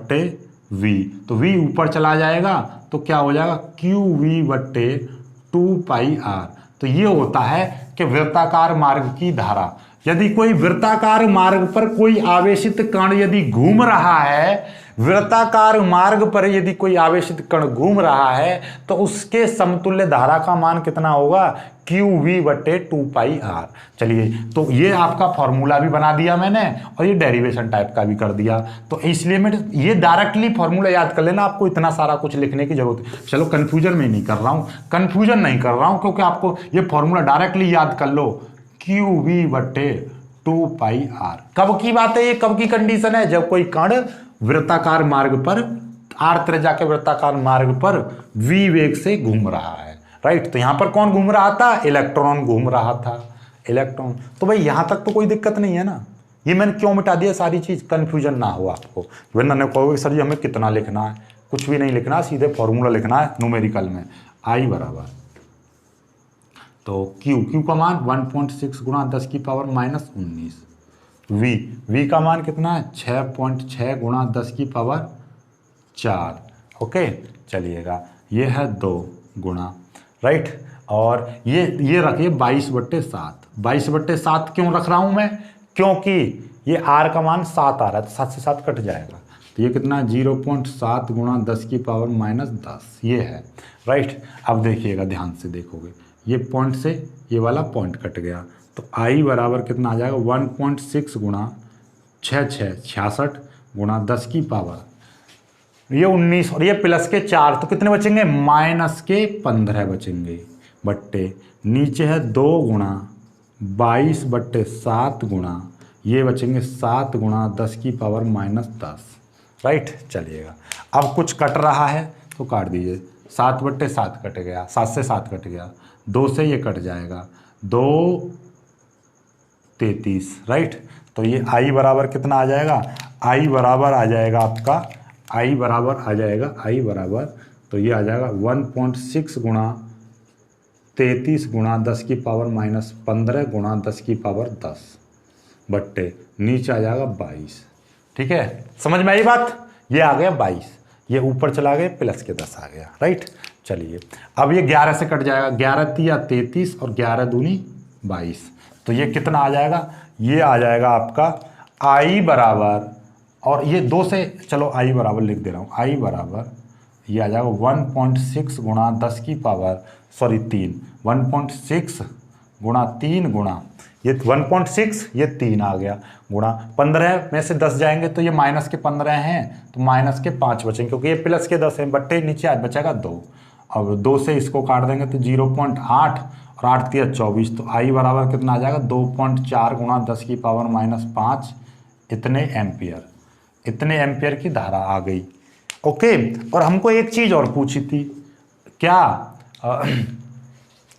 तो v ऊपर चला जाएगा तो क्या हो जाएगा QV/2πr। तो ये होता है कि वृत्ताकार मार्ग की धारा। यदि कोई वृत्ताकार मार्ग पर कोई आवेशित कण यदि घूम रहा है, वृत्ताकार मार्ग पर यदि कोई आवेशित कण घूम रहा है तो उसके समतुल्य धारा का मान कितना होगा, QV/2πr। चलिए, तो ये आपका फॉर्मूला भी बना दिया मैंने और ये डेरिवेशन टाइप का भी कर दिया। तो इसलिए मैं ये डायरेक्टली फॉर्मूला याद कर लेना, आपको इतना सारा कुछ लिखने की जरूरत है। चलो कंफ्यूजन में नहीं कर रहा हूँ, कंफ्यूजन नहीं कर रहा हूँ, क्योंकि आपको ये फॉर्मूला डायरेक्टली याद कर लो, QV/2πr। कब की बात है ये, कब की कंडीशन है, जब कोई कण वृत्ताकार मार्ग पर, r त्रिज्या के वृत्ताकार मार्ग पर v वेग से घूम रहा है। राइट, तो यहां पर कौन घूम रहा था, इलेक्ट्रॉन घूम रहा था, इलेक्ट्रॉन। तो भाई यहां तक तो कोई दिक्कत नहीं है ना। ये मैंने क्यों मिटा दिया सारी चीज, कंफ्यूजन ना हो आपको, वरना ने कहोगे सर जी हमें कितना लिखना है, कुछ भी नहीं लिखना, सीधे फॉर्मूला लिखना है न्यूमेरिकल में। I बराबर, तो Q का मान 1.6 गुणा 10 की पावर -19, V का मान कितना है 6.6 गुणा 10 की पावर 4। ओके, चलिएगा, ये है 2 गुणा, राइट, और ये रखिए 22/7। 22/7 क्यों रख रहा हूं मैं, क्योंकि ये r का मान 7 आ रहा है, तो 7 से 7 कट जाएगा, तो ये कितना 0.7 गुणा 10 की पावर -10 ये है। राइट, अब देखिएगा, ध्यान से देखोगे, ये पॉइंट से ये वाला पॉइंट कट गया, तो I बराबर कितना आ जाएगा 1.6 गुणा 66 गुणा 10 की पावर ये 19 और ये प्लस के 4, तो कितने बचेंगे, -15 बचेंगे, बट्टे नीचे है 2 गुणा 22/7 गुणा ये बचेंगे 7 गुणा 10 की पावर -10। राइट, चलिएगा, अब कुछ कट रहा है तो काट दीजिए, 7/7 कट गया, 7 से 7 कट गया, 2 से ये कट जाएगा, 2 33। राइट, तो ये I बराबर कितना आ जाएगा, I बराबर आ जाएगा आपका, I बराबर आ जाएगा, I बराबर, तो ये आ जाएगा 1.6 गुणा 33 गुणा 10 की पावर -15 गुणा 10 की पावर 10 बट्टे नीचे आ जाएगा 22। ठीक है, समझ में आई बात, ये आ गया 22, ये ऊपर चला गया प्लस के 10 आ गया। राइट, चलिए, अब ये 11 से कट जाएगा, 11 तिया 33 और 11 दूनी 22, तो ये कितना आ जाएगा, ये आ जाएगा आपका I बराबर, और ये 2 से, चलो I बराबर लिख दे रहा हूँ, I बराबर ये आ जाएगा 1.6 गुणा 10 की पावर 3, 1.6 गुणा 3 गुणा ये 1.6, ये 3 आ गया, गुणा 15 में से 10 जाएंगे तो ये माइनस के 15 हैं, तो माइनस के 5 बचेंगे, क्योंकि ये प्लस के 10 हैं, बट्टे नीचे आज बचेगा 2। अब 2 से इसको काट देंगे तो 0.8 और 8 तिया 24, तो आई बराबर कितना आ जाएगा 2.4 गुणा 10 की पावर -5 इतने एम्पियर की धारा आ गई। ओके, और हमको एक चीज़ और पूछी थी, क्या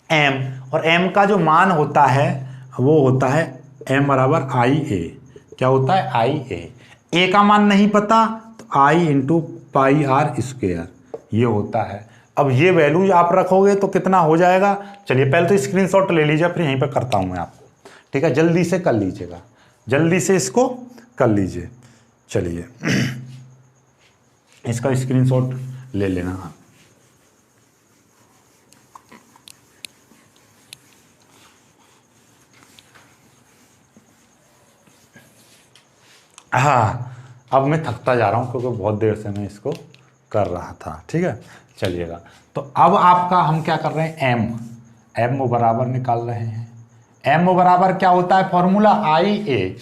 एम, और एम का जो मान होता है वो होता है एम बराबर आई ए। क्या होता है? आई ए का मान नहीं पता तो आई इंटू पाई आर स्क्वेयर ये होता है। अब ये वैल्यू आप रखोगे तो कितना हो जाएगा, चलिए पहले तो स्क्रीनशॉट ले लीजिए, फिर यहीं पे करता हूँ मैं आपको, ठीक है? जल्दी से कर लीजिएगा, जल्दी से इसको कर लीजिए। चलिए इसका स्क्रीनशॉट ले लेना। हाँ, अब मैं थकता जा रहा हूँ क्योंकि बहुत देर से मैं इसको कर रहा था, ठीक है? चलिएगा, तो अब आपका हम क्या कर रहे हैं, एम बराबर निकाल रहे हैं। एम बराबर क्या होता है फॉर्मूला, आई ए।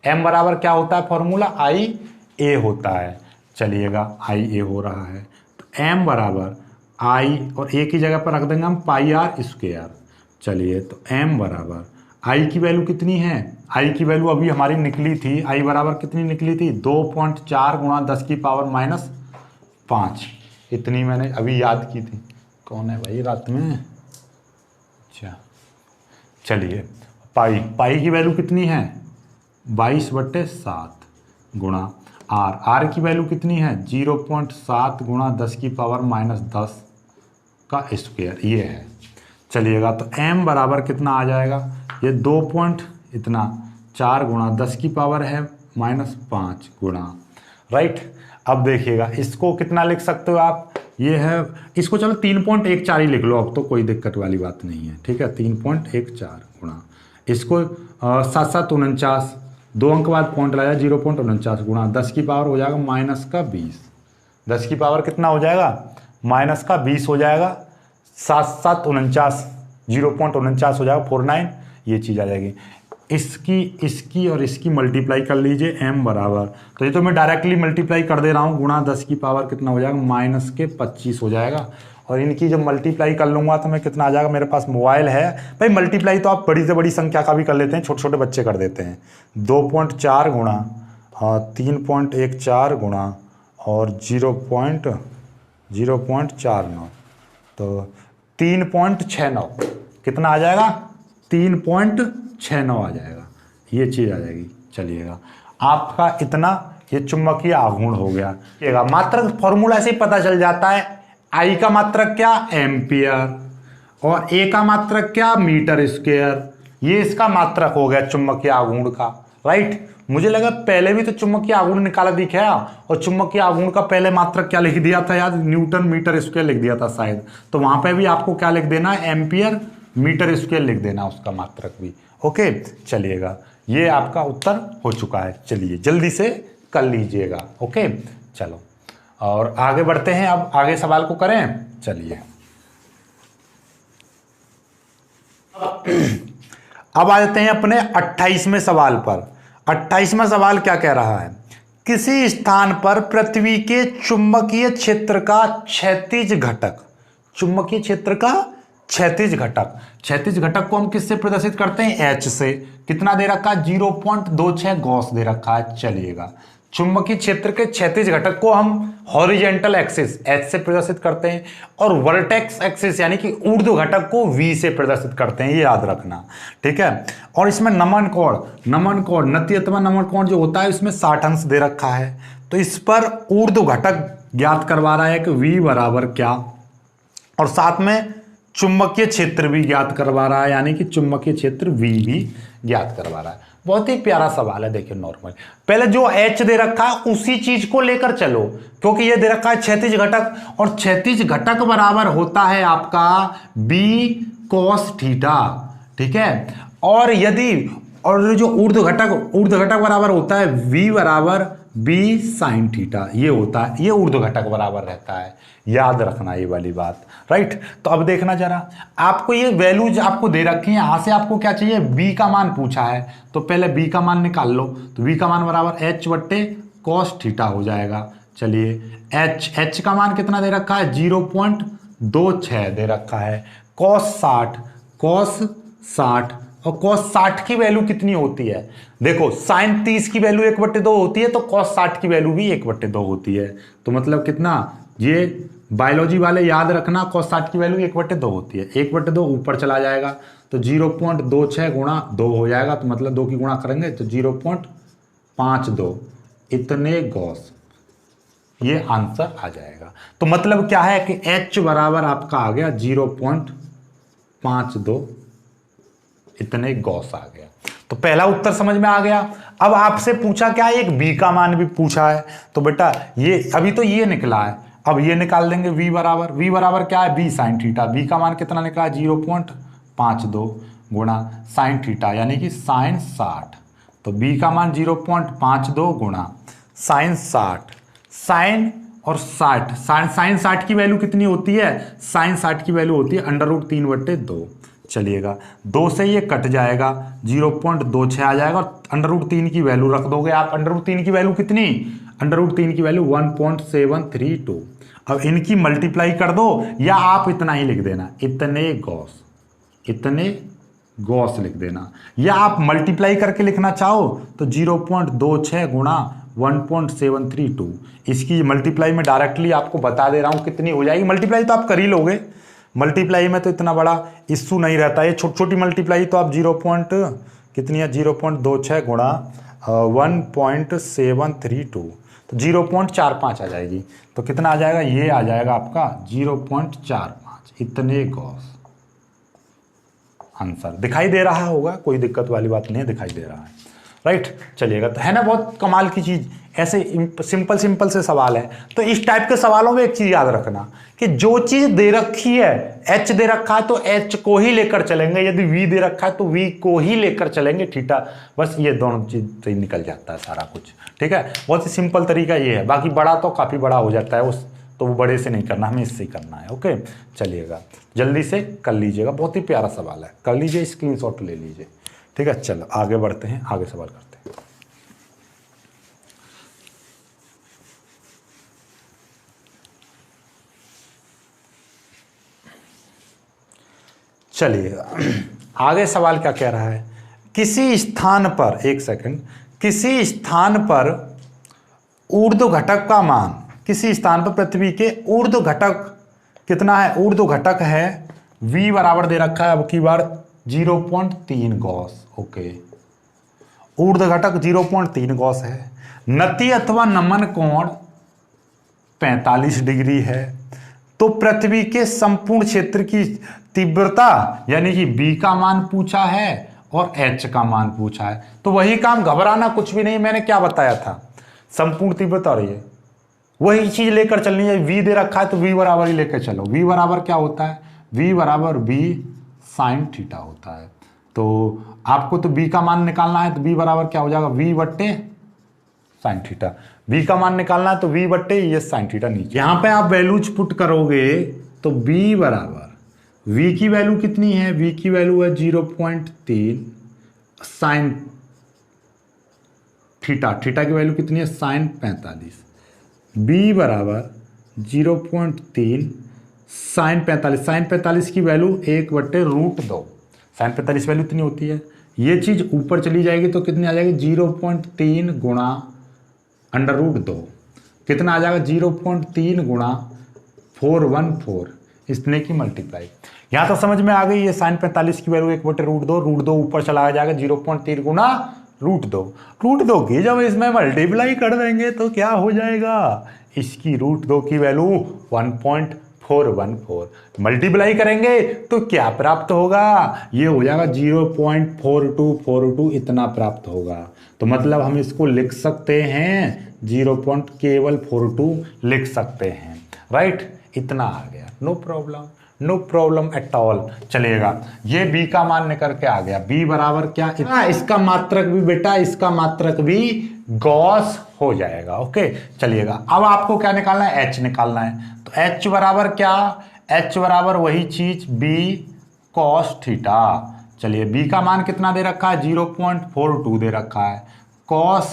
एम बराबर क्या होता है फॉर्मूला, आई ए होता है। चलिएगा, आई ए हो रहा है, तो एम बराबर आई और ए की जगह पर रख देंगे हम पाई आर स्क्वेयर। चलिए, तो एम बराबर आई की वैल्यू कितनी है, आई की वैल्यू अभी हमारी निकली थी, आई बराबर कितनी निकली थी 2.4 गुणा 10 की पावर -5, इतनी मैंने अभी याद की थी। कौन है भाई रात में? अच्छा, चलिए पाई की वैल्यू कितनी है 22/7 गुणा आर की वैल्यू कितनी है 0.7 गुणा 10 की पावर -10 का स्क्वायर ये है। चलिएगा, तो एम बराबर कितना आ जाएगा, ये 2.4 गुणा 10 की पावर है -5 गुणा, राइट। अब देखिएगा इसको कितना लिख सकते हो आप, ये है, इसको चलो 3.14 ही लिख लो, अब तो कोई दिक्कत वाली बात नहीं है, ठीक है? 3.14 गुणा इसको 7-7-49, 2 अंक बाद पॉइंट लगाया 0.49 गुणा 10 की पावर हो जाएगा -20। 10 की पावर कितना हो जाएगा -20 हो जाएगा, 7-7-49 0.49 हो जाएगा 49, ये चीज़ आ जाएगी। इसकी और इसकी मल्टीप्लाई कर लीजिए, एम बराबर, तो ये तो मैं डायरेक्टली मल्टीप्लाई कर दे रहा हूँ, गुणा 10 की पावर कितना हो जाएगा -25 हो जाएगा। और इनकी जब मल्टीप्लाई कर लूँगा तो मैं कितना आ जाएगा, मेरे पास मोबाइल है भाई, मल्टीप्लाई तो आप बड़ी से बड़ी संख्या का भी कर लेते हैं, छोटे छोटे बच्चे कर देते हैं। 2.4 गुणा 3.14 गुणा और 0.49, तो 3.69 कितना आ जाएगा, 3.69 आ जाएगा, ये चीज़ आ जाएगी। चलिएगा, आपका इतना ये चुंबकीय आघूर्ण हो गया। मात्रक फॉर्मूला से ही पता चल जाता है, आई का मात्रक क्या एम्पियर और ए का मात्रक क्या मीटर स्क्वायर, ये इसका मात्रक हो गया चुंबकीय आघूर्ण का, राइट। मुझे लगा पहले भी तो चुंबकीय आघूर्ण निकाला दिखाया, और चुंबकीय आघूर्ण का पहले मात्रक क्या लिख दिया था याद, न्यूटन मीटर स्क्वायर लिख दिया था शायद, तो वहां पे भी आपको क्या लिख देना, एम्पियर मीटर स्क्वायर लिख देना उसका मात्रक भी। ओके, चलिएगा, ये आपका उत्तर हो चुका है। चलिए जल्दी से कर लीजिएगा। ओके, चलो और आगे बढ़ते हैं, अब आगे सवाल को करें। चलिए अब आ जाते हैं अपने 28वें सवाल पर। 28वां सवाल क्या कह रहा है, किसी स्थान पर पृथ्वी के चुंबकीय क्षेत्र का क्षैतिज घटक, चुंबकीय क्षेत्र का क्षैतिज घटक, क्षैतिज घटक को हम किससे प्रदर्शित करते हैं, H से। कितना दे रखा है 0.26 गॉस दे रखा है। चलिएगा, चुंबकीय क्षेत्र के क्षैतिज घटक को हम हॉरिजेंटल एक्सिस H से प्रदर्शित करते हैं, और वर्टेक्स एक्सिस यानी कि ऊर्ध्व घटक को V से प्रदर्शित करते हैं, ये याद रखना, ठीक है। और इसमें नमन कोण नति अथवा नमन कोण जो होता है इसमें 60 अंश दे रखा है, तो इस पर ऊर्ध्व घटक ज्ञात करवा रहा है कि V बराबर क्या, और साथ में चुंबकीय क्षेत्र भी ज्ञात करवा रहा है, यानी कि चुंबकीय क्षेत्र V भी ज्ञात करवा रहा है। बहुत ही प्यारा सवाल है, देखिए नॉर्मल, पहले जो H दे रखा है उसी चीज को लेकर चलो, क्योंकि ये दे रखा है क्षैतिज घटक, और क्षैतिज घटक बराबर होता है आपका B cos थीटा, ठीक है। और यदि और जो ऊर्ध्व घटक बराबर होता है V बराबर बी साइन थीटा ये होता है, ये ऊर्ध्वघटक बराबर रहता है, याद रखना ये वाली बात, राइट। तो अब देखना जरा, आपको ये वैल्यूज आपको दे रखी है, यहां से आपको क्या चाहिए, बी का मान पूछा है, तो पहले बी का मान निकाल लो। तो बी का मान बराबर एच बट्टे कॉस थीटा हो जाएगा। चलिए एच का मान कितना दे रखा है, 0.26 दे रखा है। कॉस 60 और कॉस 60 की वैल्यू कितनी होती है, देखो साइन 30 की वैल्यू 1/2 होती है, तो कॉस 60 की वैल्यू भी 1/2 होती है। तो मतलब कितना, ये बायोलॉजी वाले याद रखना, कॉस 60 की वैल्यू 1/2 होती है। 1/2 ऊपर चला जाएगा तो 0.26 गुणा 2 हो जाएगा, तो मतलब 2 की गुणा करेंगे तो 0.52 इतने गॉस, ये आंसर आ जाएगा। तो मतलब क्या है कि एच बराबर आपका आ गया 0.52 इतने गॉस आ गया। तो पहला उत्तर समझ में आ गया। अब आपसे पूछा क्या, एक बी का मान भी पूछा है, तो बेटा ये अभी तो ये निकला है, अब ये निकाल देंगे v बराबर क्या है, बी साइन थीटा। बी का मान कितना निकला है, 0.52 गुणा साइन थीटा यानी कि साइन 60। तो बी का मान 0.52 गुणा साइन 60, साइन और 60, साइन 60 की वैल्यू कितनी होती है, साइन 60 की वैल्यू होती है √3/2। चलिएगा 2 से ये कट जाएगा, 0.26 आ जाएगा और √3 की वैल्यू रख दोगे आप। √3 की वैल्यू कितनी, √3 की वैल्यू 1.732। अब इनकी मल्टीप्लाई कर दो, या आप इतना ही लिख देना, इतने गॉस लिख देना, या आप मल्टीप्लाई करके लिखना चाहो तो 0.26 गुणा 1.732। इसकी मल्टीप्लाई में डायरेक्टली आपको बता दे रहा हूं कितनी हो जाएगी। मल्टीप्लाई तो आप कर ही लोगे, मल्टीप्लाई में तो इतना बड़ा इश्यू नहीं रहता है। छोटी छोटी मल्टीप्लाई तो आप कितनी है, 0.26 गुणा 1.732 तो 0.45 आ जाएगी। तो कितना आ जाएगा, ये आ जाएगा आपका 0.45 इतने गॉस। आंसर दिखाई दे रहा होगा, कोई दिक्कत वाली बात नहीं है, दिखाई दे रहा है, राइट। चलिएगा, तो है ना बहुत कमाल की चीज, ऐसे सिंपल से सवाल है। तो इस टाइप के सवालों में एक चीज याद रखना कि जो चीज दे रखी है, एच दे रखा है तो एच को ही लेकर चलेंगे, यदि वी दे रखा है तो वी को ही लेकर चलेंगे, थीटा, बस ये दोनों चीज से निकल जाता है सारा कुछ, ठीक है। बहुत ही सिंपल तरीका ये है, बाकी बड़ा तो काफी बड़ा हो जाता है, उस तो वो बड़े से नहीं करना, हमें इससे ही करना है। ओके, चलिएगा जल्दी से कर लीजिएगा, बहुत ही प्यारा सवाल है, कर लीजिए, स्क्रीनशॉट ले लीजिए, ठीक है। चलो आगे बढ़ते हैं, आगे सवाल करते हैं। चलिएगा आगे सवाल क्या कह रहा है, किसी स्थान पर, एक सेकंड, किसी स्थान पर ऊर्ध्वघटक का मान, किसी स्थान पर पृथ्वी के ऊर्ध्वघटक कितना है, ऊर्ध्वघटक है v बराबर दे रखा है अब की बार 0.3 गॉस। ओके, ऊर्ध्वघटक 0.3 गॉस है, नति अथवा नमन कोण 45 डिग्री है, तो पृथ्वी के संपूर्ण क्षेत्र की तीव्रता यानी कि b का मान पूछा है और h का मान पूछा है। तो वही काम, घबराना कुछ भी नहीं, मैंने क्या बताया था, संपूर्ण तीव्रता, और ये वही चीज लेकर चलनी है। v दे रखा है तो v बराबर ही लेकर चलो। v बराबर क्या होता है, v बराबर b साइन थीटा होता है। तो आपको तो b का मान निकालना है, तो b बराबर क्या हो जाएगा, v बट्टे साइन थीटा। v का मान निकालना है तो v बट्टे ये साइन थीटा नीचे। यहां पे आप वैल्यूज पुट करोगे तो b बराबर, v की वैल्यू कितनी है, v की वैल्यू है 0.3 साइन थीटा, थीटा की वैल्यू कितनी है, साइन 45, b बराबर 0.3 साइन 45, साइन 45 की वैल्यू 1/√2, साइन 45 वैल्यू इतनी होती है। ये चीज ऊपर चली जाएगी तो कितनी आ जाएगी, 0.3 गुणा √2, कितना आ जाएगा, 0.3 गुणा 414, इतने की मल्टीप्लाई। यहां तो समझ में आ गई, ये साइन 45 की वैल्यू 1/√2 ऊपर चला जाएगा 0.3 गुणा √2 की जब इसमें मल्टीप्लाई कर देंगे तो क्या हो जाएगा, इसकी √2 की वैल्यू 1.414, मल्टीप्लाई करेंगे तो क्या प्राप्त होगा, ये हो जाएगा 0.4242 इतना प्राप्त होगा। तो मतलब हम इसको लिख सकते हैं 0.42 लिख सकते हैं, राइट, इतना आ गया, no problem, no problem at all, चलेगा। ये b का मान निकल के आ गया, b बराबर क्या, इतना। इसका मात्रक भी बेटा, इसका मात्रक भी गॉस हो जाएगा। ओके, चलिएगा। अब आपको क्या निकालना है, h निकालना है। तो h बराबर क्या, h बराबर वही चीज b cos थीटा। चलिए, b का मान कितना दे रखा है, 0.42 दे रखा है। cos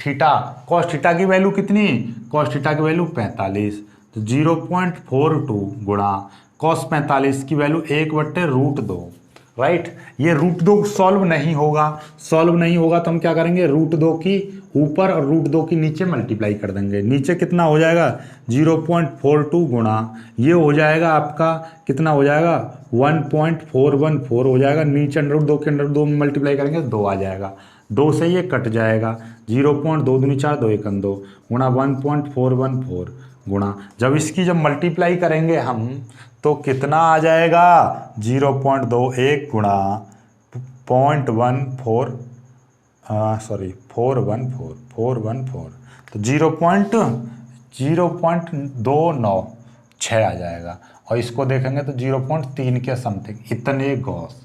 थीटा की वैल्यू कितनी, cos थीटा की वैल्यू 45, तो 0.42 गुणा cos 45 की वैल्यू 1/√2, राइट। ये √2 सॉल्व नहीं होगा, तो हम क्या करेंगे, √2 की ऊपर और √2 की नीचे मल्टीप्लाई कर देंगे। नीचे कितना हो जाएगा, 0.42 गुणा ये हो जाएगा आपका, कितना हो जाएगा, 1.414 हो जाएगा। नीचे √2 के √2 में मल्टीप्लाई करेंगे 2 आ जाएगा, 2 से ये कट जाएगा, 0.2 दूनी 4, 2 1 2 गुणा 1.414 गुणा, जब इसकी जब मल्टीप्लाई करेंगे हम तो कितना आ जाएगा, 0.21 गुणा 414, तो 0.296 आ जाएगा। और इसको देखेंगे तो 0.3 के समथिंग, इतने गॉस।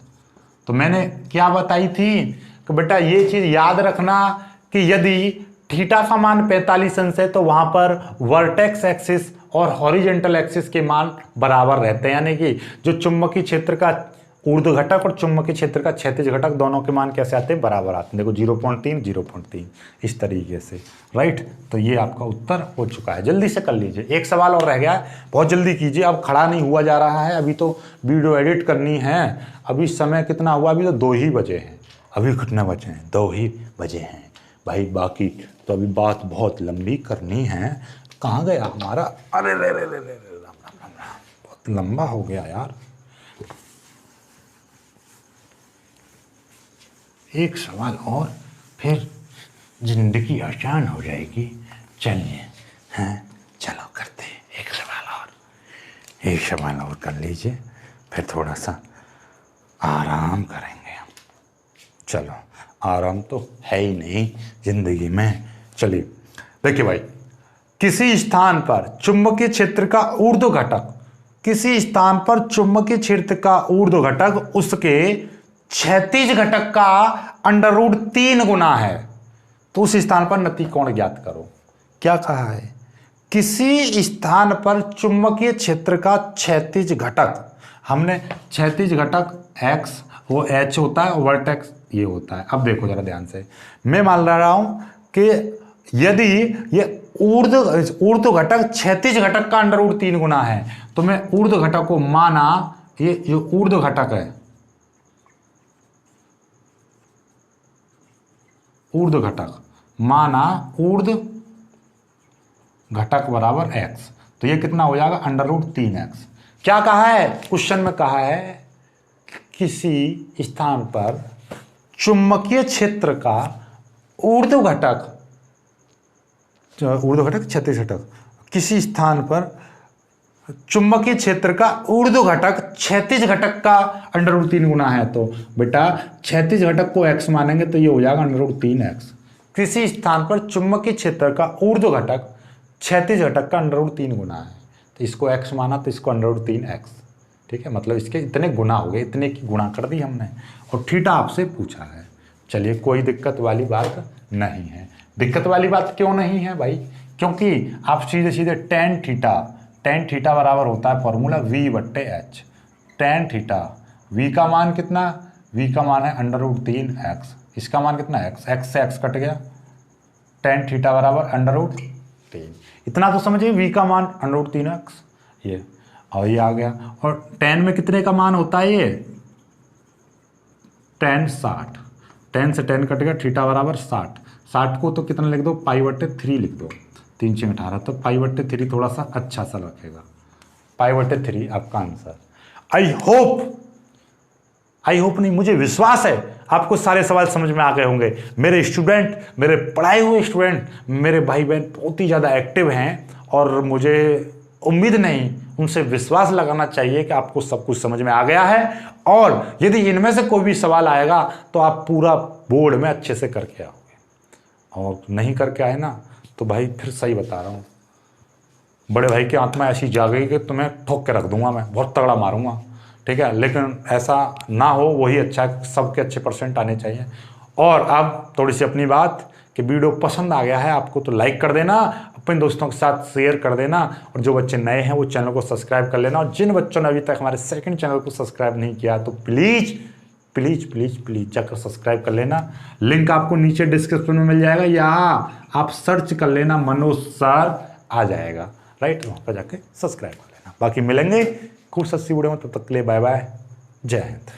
तो मैंने क्या बताई थी कि बेटा ये चीज याद रखना कि यदि थीटा का मान 45 अंश है तो वहां पर वर्टेक्स एक्सिस और हॉरिजेंटल एक्सिस के मान बराबर रहते हैं, यानी कि जो चुंबकीय क्षेत्र का ऊर्ध्व घटक और चुंबकीय क्षेत्र का क्षैतिज घटक दोनों के मान कैसे आते हैं, बराबर आते हैं। देखो 0.3 इस तरीके से, राइट। तो ये आपका उत्तर हो चुका है। जल्दी से कर लीजिए, एक सवाल और रह गया है, बहुत जल्दी कीजिए। अब खड़ा नहीं हुआ जा रहा है, अभी तो वीडियो एडिट करनी है। अभी समय कितना हुआ, अभी तो 2 ही बजे हैं। अभी कितने बजे हैं, 2 ही बजे हैं भाई। बाकी तो अभी बात बहुत लंबी करनी है। कहाँ गया हमारा, अरे रे रे रे रे, बहुत लंबा हो गया यार। एक सवाल और, फिर जिंदगी आसान हो जाएगी। चलिए, हैं, चलो करते हैं एक सवाल और कर लीजिए, फिर थोड़ा सा आराम करेंगे हम। चलो, आराम तो है ही नहीं जिंदगी में। चलिए देखिए भाई, किसी स्थान पर चुंबकीय क्षेत्र का ऊर्ध्व घटक उसके क्षैतिज घटक का √3 गुना है, तो उस स्थान पर नति कोण ज्ञात करो। क्या कहा है, किसी स्थान पर चुंबकीय क्षेत्र का क्षैतिज घटक, हमने क्षैतिज घटक x वो h होता है, वर्टेक्स ये होता है। अब देखो जरा ध्यान से, मैं मान रहा हूं कि यदि ये ऊर्ध्व घटक क्षैतिज घटक का √3 गुना है, तो मैं ऊर्ध्व घटक को माना, ये जो ऊर्ध्व घटक है, ऊर्ध्व घटक माना, ऊर्ध्व घटक बराबर x, तो ये कितना हो जाएगा, √3x। क्या कहा है क्वेश्चन में, कहा है किसी स्थान पर चुंबकीय क्षेत्र का ऊर्ध्व घटक क्षैतिज घटक, किसी स्थान पर चुंबकीय क्षेत्र का ऊर्ध्व घटक क्षैतिज घटक का √3 गुना है। तो बेटा क्षैतिज घटक को x मानेंगे तो ये हो जाएगा √3x। किसी स्थान पर चुंबकीय क्षेत्र का ऊर्ध्व घटक क्षैतिज घटक का √3 गुना है, तो इसको x माना तो इसको √3x, ठीक है। मतलब इसके इतने गुना हो गए, इतने की गुणा कर दी हमने, और थीटा आपसे पूछा है। चलिए, कोई दिक्कत वाली बात नहीं है। दिक्कत वाली बात क्यों नहीं है भाई, क्योंकि आप सीधे सीधे tan थीटा बराबर होता है formula v/h। tan theta, v का मान कितना, v का मान है √3x, इसका मान कितना x से x कट गया, tan थीटा बराबर √3। इतना तो समझिए, v का मान √3x, ये और ये आ गया। और tan में कितने का मान होता है, ये tan 60, tan से tan कट गया, थीटा बराबर 60 को तो कितना लिख दो, π/3 लिख दो, 3 6 18, तो π/3 थोड़ा सा अच्छा सा रखेगा, π/3 आपका आंसर। आई होप नहीं, मुझे विश्वास है आपको सारे सवाल समझ में आ गए होंगे। मेरे स्टूडेंट, मेरे पढ़ाए हुए स्टूडेंट, मेरे भाई बहन बहुत ही ज़्यादा एक्टिव हैं, और मुझे उम्मीद नहीं, उनसे विश्वास लगाना चाहिए कि आपको सब कुछ समझ में आ गया है। और यदि इनमें से कोई भी सवाल आएगा तो आप पूरा बोर्ड में अच्छे से करके आओगे, और नहीं करके आए ना तो भाई फिर सही बता रहा हूँ, बड़े भाई की आत्मा ऐसी जागेगी कि तुम्हें ठोक के रख दूंगा, मैं बहुत तगड़ा मारूंगा, ठीक है। लेकिन ऐसा ना हो, वही अच्छा है, सबके अच्छे परसेंट आने चाहिए। और अब थोड़ी सी अपनी बात कि वीडियो पसंद आ गया है आपको तो लाइक कर देना, अपने दोस्तों के साथ शेयर कर देना, और जो बच्चे नए हैं वो चैनल को सब्सक्राइब कर लेना, और जिन बच्चों ने अभी तक हमारे सेकंड चैनल को सब्सक्राइब नहीं किया तो प्लीज़ प्लीज़ प्लीज़ प्लीज़ जाकर सब्सक्राइब कर लेना। लिंक आपको नीचे डिस्क्रिप्शन में मिल जाएगा, या आप सर्च कर लेना मनोज सर, आ जाएगा, राइट, वहाँ पर जाके सब्सक्राइब कर लेना। बाकी मिलेंगे खूब सस्ती वीडियो में, तब तक के लिए बाय बाय, जय हिंद।